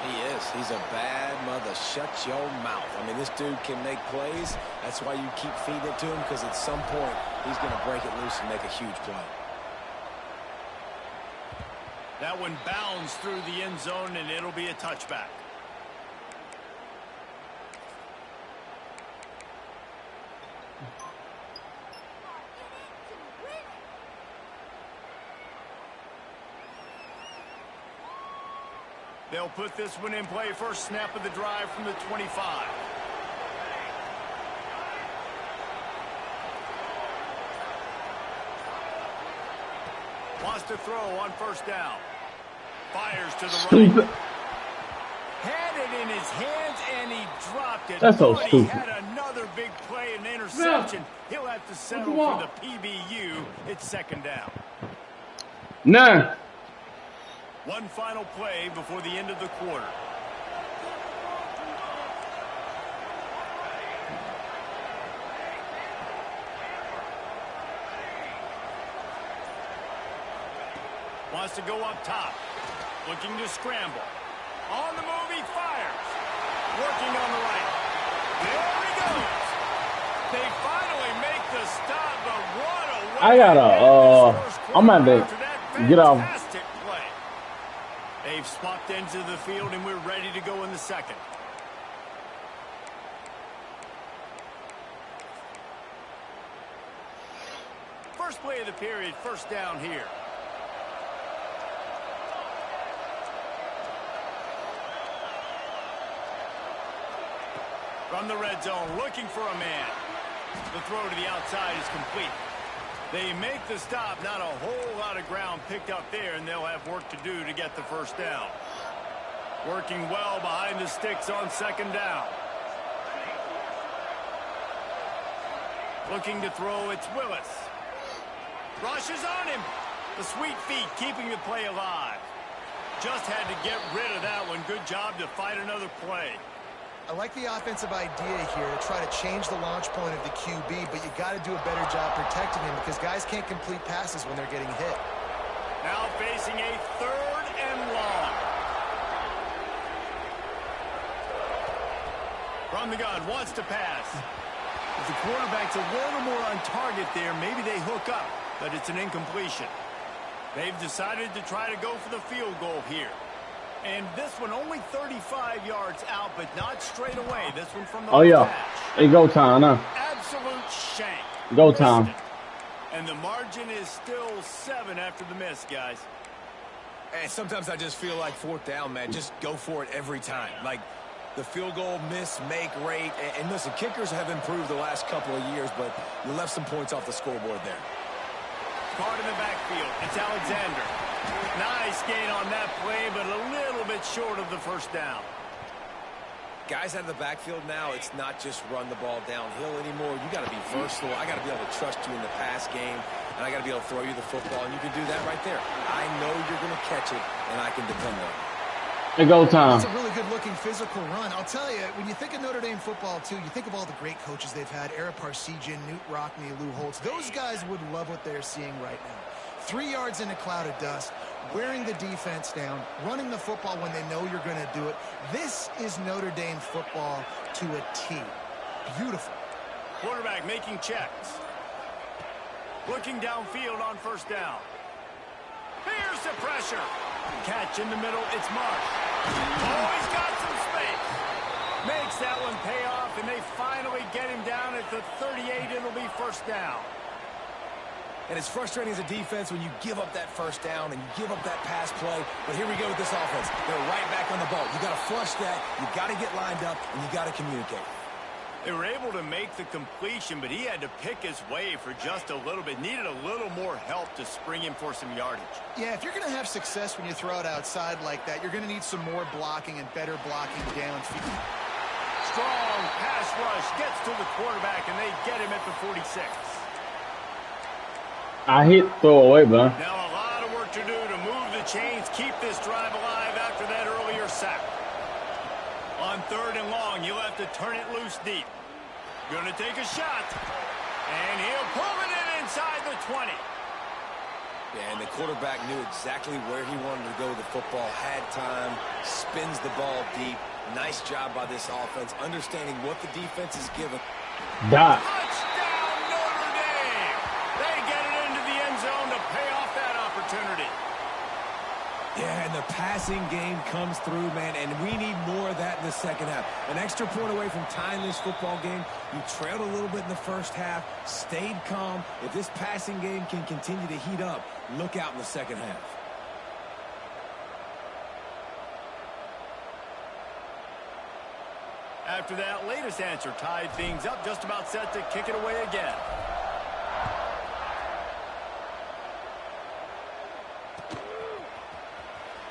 Speaker 5: He is. He's a bad mother. Shut your mouth. I mean, this dude can make plays. That's why you keep feeding it to him, because at some point, he's going to break it loose and make a huge play.
Speaker 4: That one bounds through the end zone, and it'll be a touchback. They'll put this one in play. First snap of the drive from the 25. Wants to throw on 1st down. Fires to the
Speaker 3: Stupid.
Speaker 4: right. Had it in his hands, and he dropped it.
Speaker 3: That's so
Speaker 4: But
Speaker 3: stupid.
Speaker 4: He had another big play, an interception. He'll have to settle for the PBU. It's 2nd down.
Speaker 3: Nah.
Speaker 4: One final play before the end of the quarter. Wants to go up top. Looking to scramble. On the move, he fires. Working on the right. There he goes. They finally make the stop, but what a way
Speaker 3: I gotta,
Speaker 4: to end this first
Speaker 3: I'm
Speaker 4: quarter
Speaker 3: about
Speaker 4: after that
Speaker 3: to get off.
Speaker 4: fantastic play. They've swapped ends of the field, and we're ready to go in the 2nd. First play of the period, 1st down here. From the red zone, looking for a man. The throw to the outside is complete. They make the stop, not a whole lot of ground picked up there, and they'll have work to do to get the 1st down. Working well behind the sticks on 2nd down. Looking to throw, it's Willis. Rushes on him. The sweet feet keeping the play alive. Just had to get rid of that one. Good job to fight another play.
Speaker 6: I like the offensive idea here to try to change the launch point of the QB, but you got to do a better job protecting him because guys can't complete passes when they're getting hit.
Speaker 4: Now facing a 3rd and long. From the gun, wants to pass. If the quarterback's a little more on target there, maybe they hook up, but it's an incompletion. They've decided to try to go for the field goal here. And this one only 35 yards out, but not straight away. This one from the
Speaker 3: Oh, yeah.
Speaker 4: patch.
Speaker 3: Hey, go time now.
Speaker 4: Absolute shank.
Speaker 3: Go
Speaker 4: Missed
Speaker 3: time.
Speaker 4: it. And the margin is still 7 after the miss, guys.
Speaker 5: And sometimes I just feel like 4th down, man. Just go for it every time. Like the field goal miss, make rate. And listen, kickers have improved the last couple of years, but you left some points off the scoreboard there.
Speaker 4: Card in the backfield. It's Alexander. Nice gain on that play, but a little bit short of the 1st down.
Speaker 5: Guys out of the backfield now, it's not just run the ball downhill anymore. You got to be versatile. I got to be able to trust you in the pass game, and I got to be able to throw you the football, and you can do that right there. I know you're going to catch it, and I can depend on it.
Speaker 3: Hey, go time.
Speaker 6: It's a really good-looking physical run. I'll tell you, when you think of Notre Dame football, too, you think of all the great coaches they've had, Ara Parseghian, Newt Rockne, Lou Holtz. Those guys would love what they're seeing right now. 3 yards in a cloud of dust, wearing the defense down, running the football when they know you're going to do it. This is Notre Dame football to a T. Beautiful.
Speaker 4: Quarterback making checks. Looking downfield on 1st down. Here's the pressure. Catch in the middle. It's Marsh. Oh, he's got some space. Makes that one pay off, and they finally get him down at the 38. It'll be 1st down.
Speaker 5: And it's frustrating as a defense when you give up that 1st down and you give up that pass play. But here we go with this offense. They're right back on the ball. You got to flush that. You got to get lined up, and you got to communicate.
Speaker 4: They were able to make the completion, but he had to pick his way for just a little bit. Needed a little more help to spring him for some yardage.
Speaker 6: Yeah, if you're going to have success when you throw it outside like that, you're going to need some more blocking and better blocking downfield.
Speaker 4: Strong pass rush gets to the quarterback, and they get him at the 46.
Speaker 3: I hit throw away, bro.
Speaker 4: Now a lot of work to do to move the chains, keep this drive alive after that earlier sack. On 3rd and long, you'll have to turn it loose deep. Gonna take a shot. And he'll pull it in inside the 20.
Speaker 5: Yeah, and the quarterback knew exactly where he wanted to go with the football, had time, spins the ball deep. Nice job by this offense, understanding what the defense is given.
Speaker 3: Dot.
Speaker 4: Touchdown, Notre Dame! They get it into the end zone to pay off that opportunity.
Speaker 5: Yeah, and the passing game comes through, man, and we need more of that in the 2nd half. An extra point away from tying this football game. You trailed a little bit in the 1st half, stayed calm. If this passing game can continue to heat up, look out in the 2nd half.
Speaker 4: After that latest answer tied things up, just about set to kick it away again.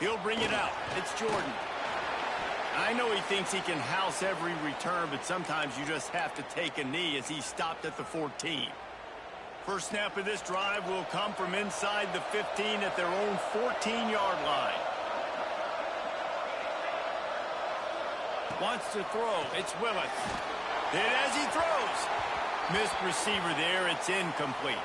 Speaker 4: He'll bring it out. It's Jordan. I know he thinks he can house every return, but sometimes you just have to take a knee as he stopped at the 14. First snap of this drive will come from inside the 15 at their own 14-yard line. Wants to throw. It's Willis. Hit as he throws. Missed receiver there. It's incomplete.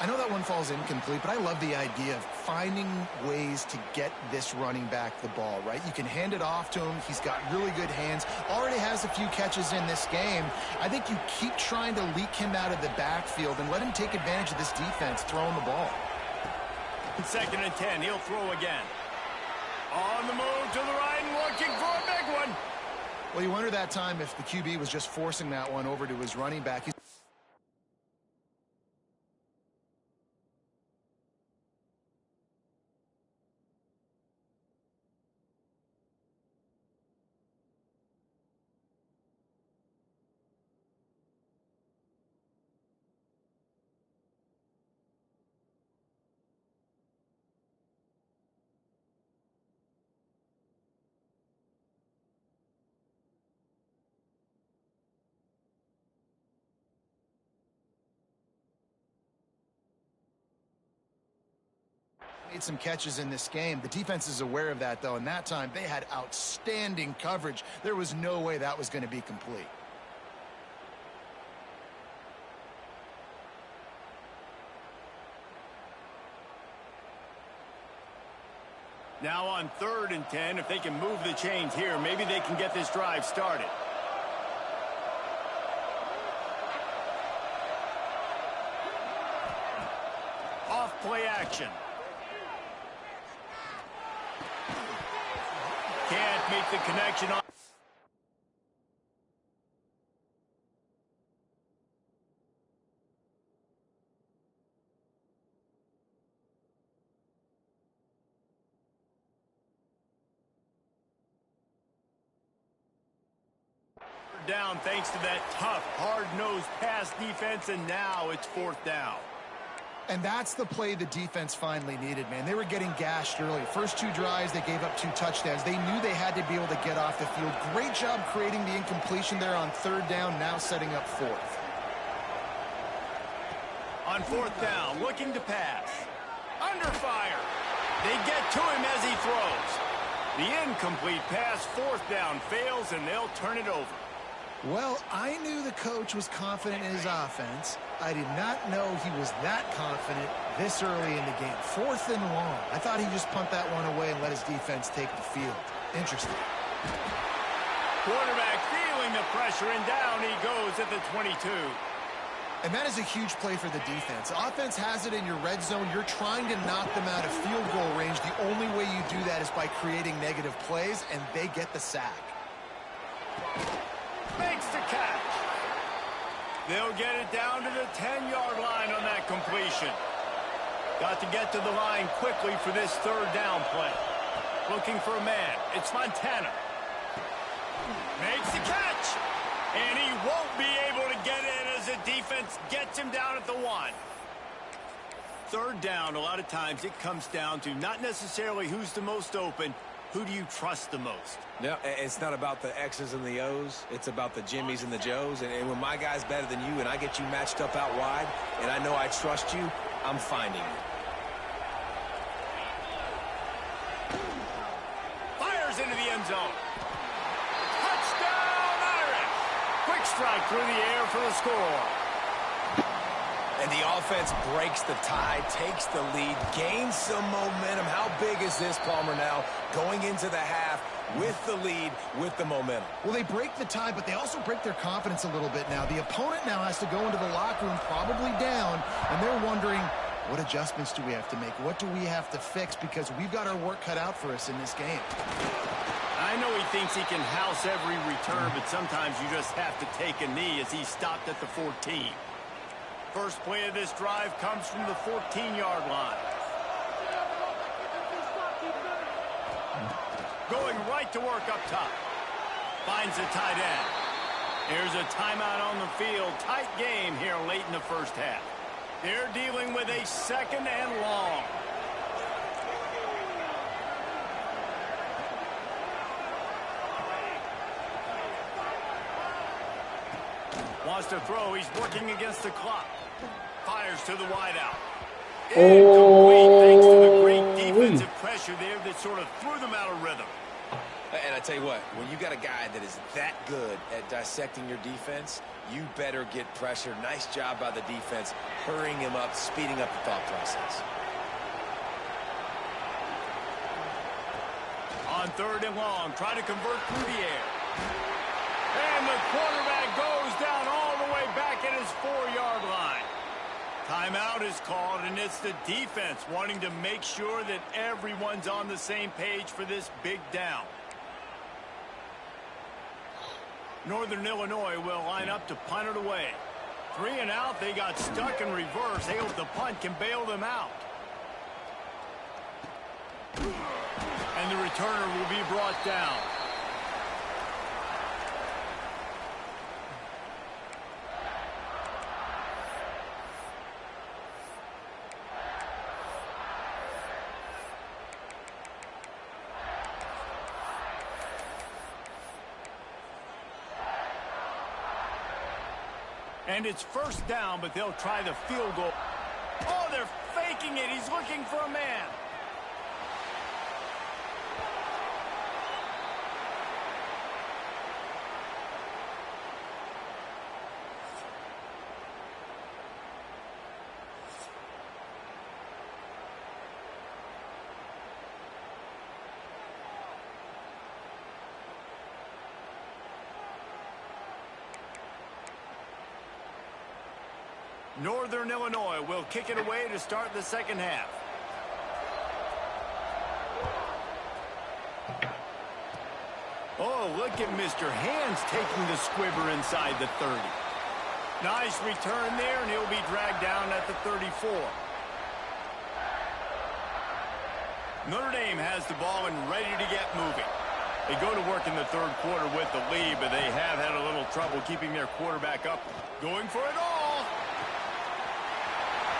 Speaker 6: I know that one falls incomplete, but I love the idea of finding ways to get this running back the ball, right? You can hand it off to him. He's got really good hands. Already has a few catches in this game. I think you keep trying to leak him out of the backfield and let him take advantage of this defense throwing the ball.
Speaker 4: 2nd and 10. He'll throw again. On the move to the right and looking for a big one.
Speaker 6: Well, you wonder that time if the QB was just forcing that one over to his running back. Made some catches in this game. The defense is aware of that, though, and that time they had outstanding coverage. There was no way that was going to be complete.
Speaker 4: Now on 3rd and 10, if they can move the chains here, maybe they can get this drive started. Off play action. Can't make the connection on. Down thanks to that tough, hard-nosed pass defense, and now it's 4th down.
Speaker 6: And that's the play the defense finally needed, man. They were getting gashed early. First 2 drives, they gave up 2 touchdowns. They knew they had to be able to get off the field. Great job creating the incompletion there on 3rd down, now setting up 4th.
Speaker 4: On 4th down, looking to pass. Under fire. They get to him as he throws. The incomplete pass, 4th down, fails, and they'll turn it over.
Speaker 6: Well, I knew the coach was confident in his offense. I did not know he was that confident this early in the game. 4th and long. I thought he'd just punt that one away and let his defense take the field. Interesting.
Speaker 4: Quarterback feeling the pressure, and down he goes at the 22.
Speaker 6: And that is a huge play for the defense. Offense has it in your red zone. You're trying to knock them out of field goal range. The only way you do that is by creating negative plays, and they get the sack.
Speaker 4: Makes the catch. They'll get it down to the 10-yard line on that completion. Got to get to the line quickly for this 3rd down play. Looking for a man. It's Montana. Makes the catch. And he won't be able to get in as the defense gets him down at the 1. 3rd down, a lot of times it comes down to not necessarily who's the most open. Who do you trust the most?
Speaker 5: No, it's not about the X's and the O's. It's about the Jimmies and the Joes. And when my guy's better than you and I get you matched up out wide and I know I trust you, I'm finding you.
Speaker 4: Fires into the end zone. Touchdown, Irish. Quick strike through the air for the score.
Speaker 5: And the offense breaks the tie, takes the lead, gains some momentum. How big is this, Palmer, now? Going into the half with the lead, with the momentum.
Speaker 6: Well, they break the tie, but they also break their confidence a little bit now. The opponent now has to go into the locker room probably down, and they're wondering, what adjustments do we have to make? What do we have to fix? Because we've got our work cut out for us in this game.
Speaker 4: I know he thinks he can house every return, but sometimes you just have to take a knee as he stopped at the 14. First play of this drive comes from the 14-yard line. Going right to work up top. Finds a tight end. Here's a timeout on the field. Tight game here late in the first half. They're dealing with a 2nd and long. Wants to throw. He's working against the clock. Fires to the wideout. Incomplete thanks to the great defensive pressure there that sort of threw them out of rhythm.
Speaker 5: And I tell you what, when you got a guy that is that good at dissecting your defense, you better get pressure. Nice job by the defense, hurrying him up, speeding up the thought process.
Speaker 4: On 3rd and long, try to convert through the air. And the quarterback goes down all the way back at his 4-yard line. Timeout is called, and it's the defense wanting to make sure that everyone's on the same page for this big down. Northern Illinois will line up to punt it away. 3 and out, they got stuck in reverse. They hope the punt can bail them out. And the returner will be brought down. And it's first down, but they'll try the field goal. Oh, they're faking it. He's looking for a man. Northern Illinois will kick it away to start the second half. Oh, look at Mr. Hands taking the squibber inside the 30. Nice return there, and he'll be dragged down at the 34. Notre Dame has the ball and ready to get moving. They go to work in the third quarter with the lead, but they have had a little trouble keeping their quarterback up. Going for it all.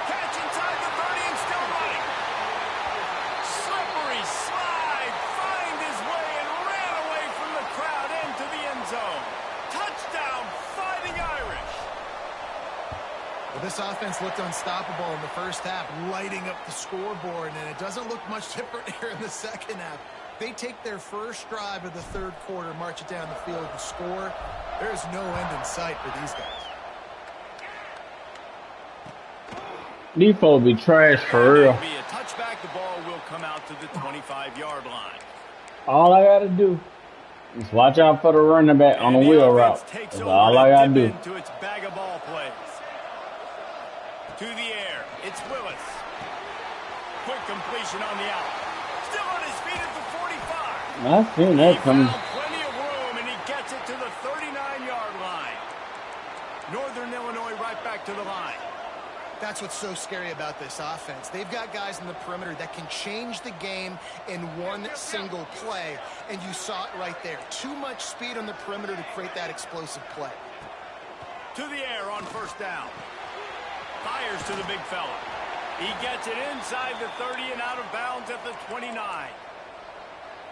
Speaker 4: Catch inside the 30 and still running. Slippery slide. Find his way and ran away from the crowd into the end zone. Touchdown, Fighting Irish.
Speaker 6: Well, this offense looked unstoppable in the first half, lighting up the scoreboard, and it doesn't look much different here in the second half. They take their first drive of the third quarter, march it down the field and score. There's no end in sight for these guys.
Speaker 3: These folks be trash for real.
Speaker 4: Be a touchback. The ball will come out to the 25-yard line.
Speaker 3: All I gotta do is watch out for the running back on the wheel route. That's all I gotta do.
Speaker 4: To its bag of ball plays. To the air. It's Willis. Quick completion on the out. Still on his feet at the 45.
Speaker 3: I seen that coming.
Speaker 4: Plenty of room, and he gets it to the 39-yard line. Northern Illinois right back to the line.
Speaker 6: That's what's so scary about this offense. They've got guys in the perimeter that can change the game in one single play, and you saw it right there. Too much speed on the perimeter to create that explosive play.
Speaker 4: To the air on first down. Fires to the big fella. He gets it inside the 30 and out of bounds at the 29.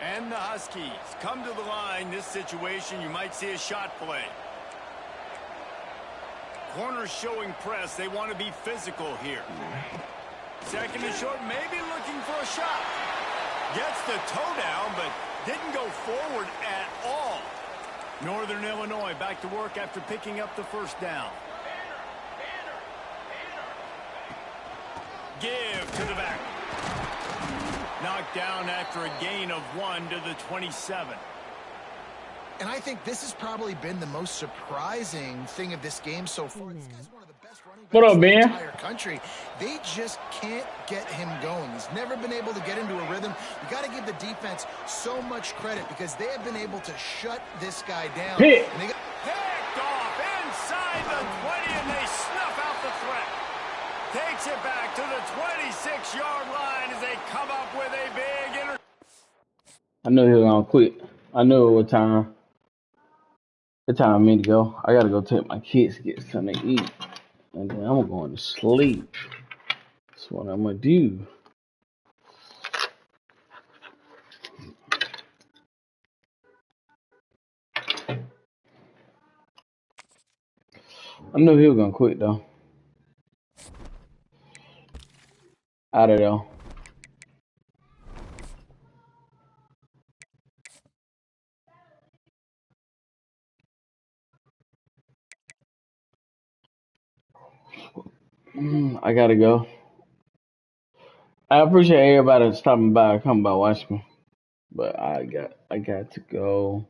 Speaker 4: And the Huskies come to the line. This situation, you might see a shot play. Corners showing press. They want to be physical here. Second and short, maybe looking for a shot. Gets the toe down, but didn't go forward at all. Northern Illinois back to work after picking up the first down. Give to the back. Knocked down after a gain of 1 to the 27.
Speaker 6: And I think this has probably been the most surprising thing of this game so far. This guy's one of the best running backs
Speaker 3: What up,
Speaker 6: in the
Speaker 3: man?
Speaker 6: entire country. They just can't get him going. He's never been able to get into a rhythm. You got to give the defense so much credit because they have been able to shut this guy down.
Speaker 3: Pick.
Speaker 6: And they got
Speaker 4: Picked off inside the 20, and they snuff out the threat. Takes it back to the 26-yard line as they come up with a big
Speaker 3: I knew he was gonna quit. I knew it was time. It's time for me to go. I gotta go take my kids to get something to eat. And then I'm going to sleep. That's what I'm gonna do. I knew he was gonna quit though. Out of there. I gotta go. I appreciate everybody stopping by, coming by, watching me. But I got to go.